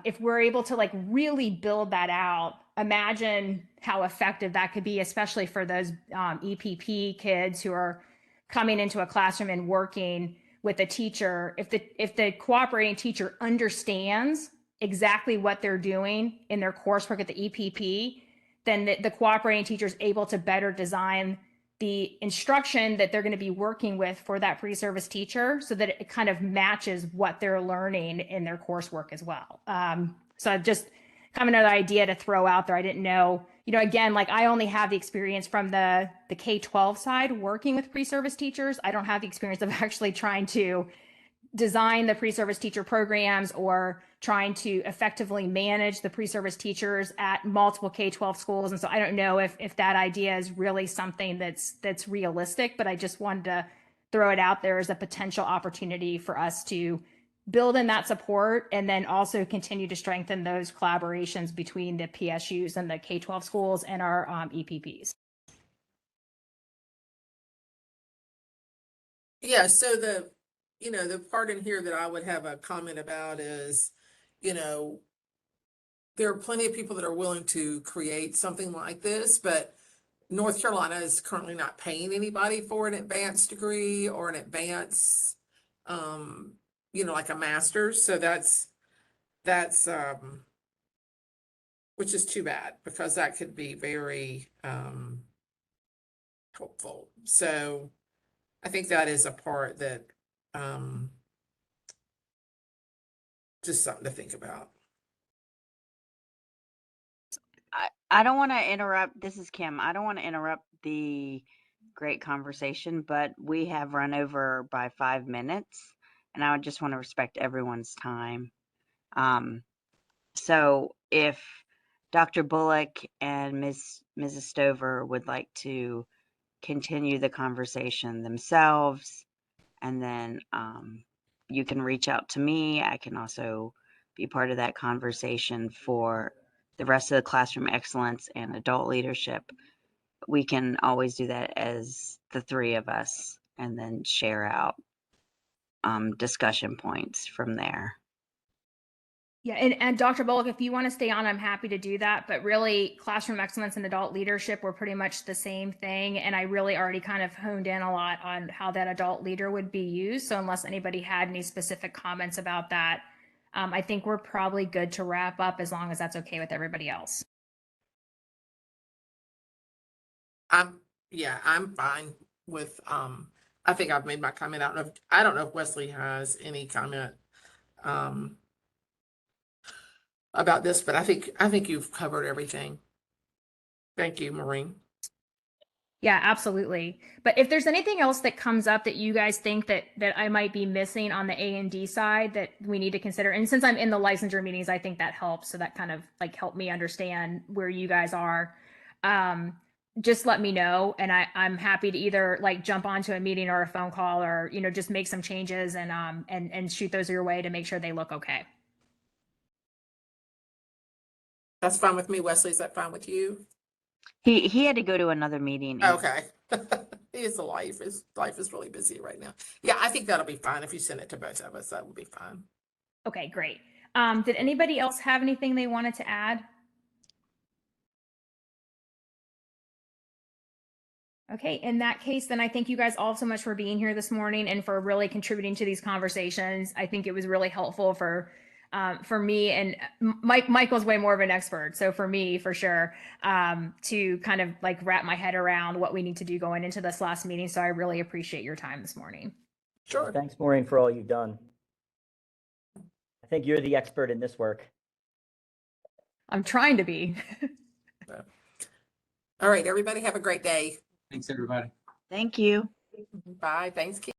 If we're able to like really build that out, imagine how effective that could be, especially for those EPP kids who are coming into a classroom and working with a teacher. If the cooperating teacher understands exactly what they're doing in their coursework at the EPP, then the cooperating teacher is able to better design the instruction that they're going to be working with for that pre-service teacher so that it kind of matches what they're learning in their coursework as well. So just kind of another idea to throw out there. I didn't know, again, like I only have the experience from the K-12 side working with pre-service teachers. I don't have the experience of actually trying to design the pre-service teacher programs or trying to effectively manage the pre-service teachers at multiple K-12 schools. And so I don't know if that idea is really something that's realistic, but I just wanted to throw it out there as a potential opportunity for us to build in that support and then also continue to strengthen those collaborations between the PSUs and the K-12 schools and our EPPs. Yeah, so the part in here that I would have a comment about is, there are plenty of people that are willing to create something like this, but North Carolina is currently not paying anybody for an advanced degree or an advanced, like a master's. So that's which is too bad because that could be very helpful. So I think that is a part that just something to think about. I don't want to interrupt. This is Kim. I don't want to interrupt the great conversation, but we have run over by 5 minutes, and I would just want to respect everyone's time. So if Dr. Bullock and Mrs. Stover would like to continue the conversation themselves, and then you can reach out to me. I can also be part of that conversation for the rest of the classroom excellence and adult leadership. We can always do that as the three of us and then share out discussion points from there. Yeah, and Dr. Bullock, if you want to stay on, I'm happy to do that. But really, classroom excellence and adult leadership were pretty much the same thing. And I really already kind of honed in a lot on how that adult leader would be used. So unless anybody had any specific comments about that, I think we're probably good to wrap up as long as that's okay with everybody else. I'm fine with, I think I've made my comment. I don't know if Wesley has any comment about this, but I think you've covered everything. Thank you, Maureen. Yeah, absolutely. But if there's anything else that comes up that you guys think that I might be missing on the A&D side that we need to consider, and since I'm in the licensure meetings, I think that helps. So that kind of like helped me understand where you guys are. just let me know. And I'm happy to either like jump onto a meeting or a phone call, or, you know, just make some changes and shoot those your way to make sure they look okay. That's fine with me. Wesley, is that fine with you? He had to go to another meeting. and- Okay. His life is really busy right now. Yeah, I think that'll be fine. If you send it to both of us, that will be fine. Okay, great. Did anybody else have anything they wanted to add? Okay, in that case, then I thank you guys all so much for being here this morning and for really contributing to these conversations. I think it was really helpful for me, and Michael's way more of an expert. So for me, for sure, to kind of like wrap my head around what we need to do going into this last meeting. So I really appreciate your time this morning. Sure. Thanks, Maureen, for all you've done. I think you're the expert in this work. I'm trying to be. All right, everybody have a great day. Thanks, everybody. Thank you. Bye. Thanks, Keith.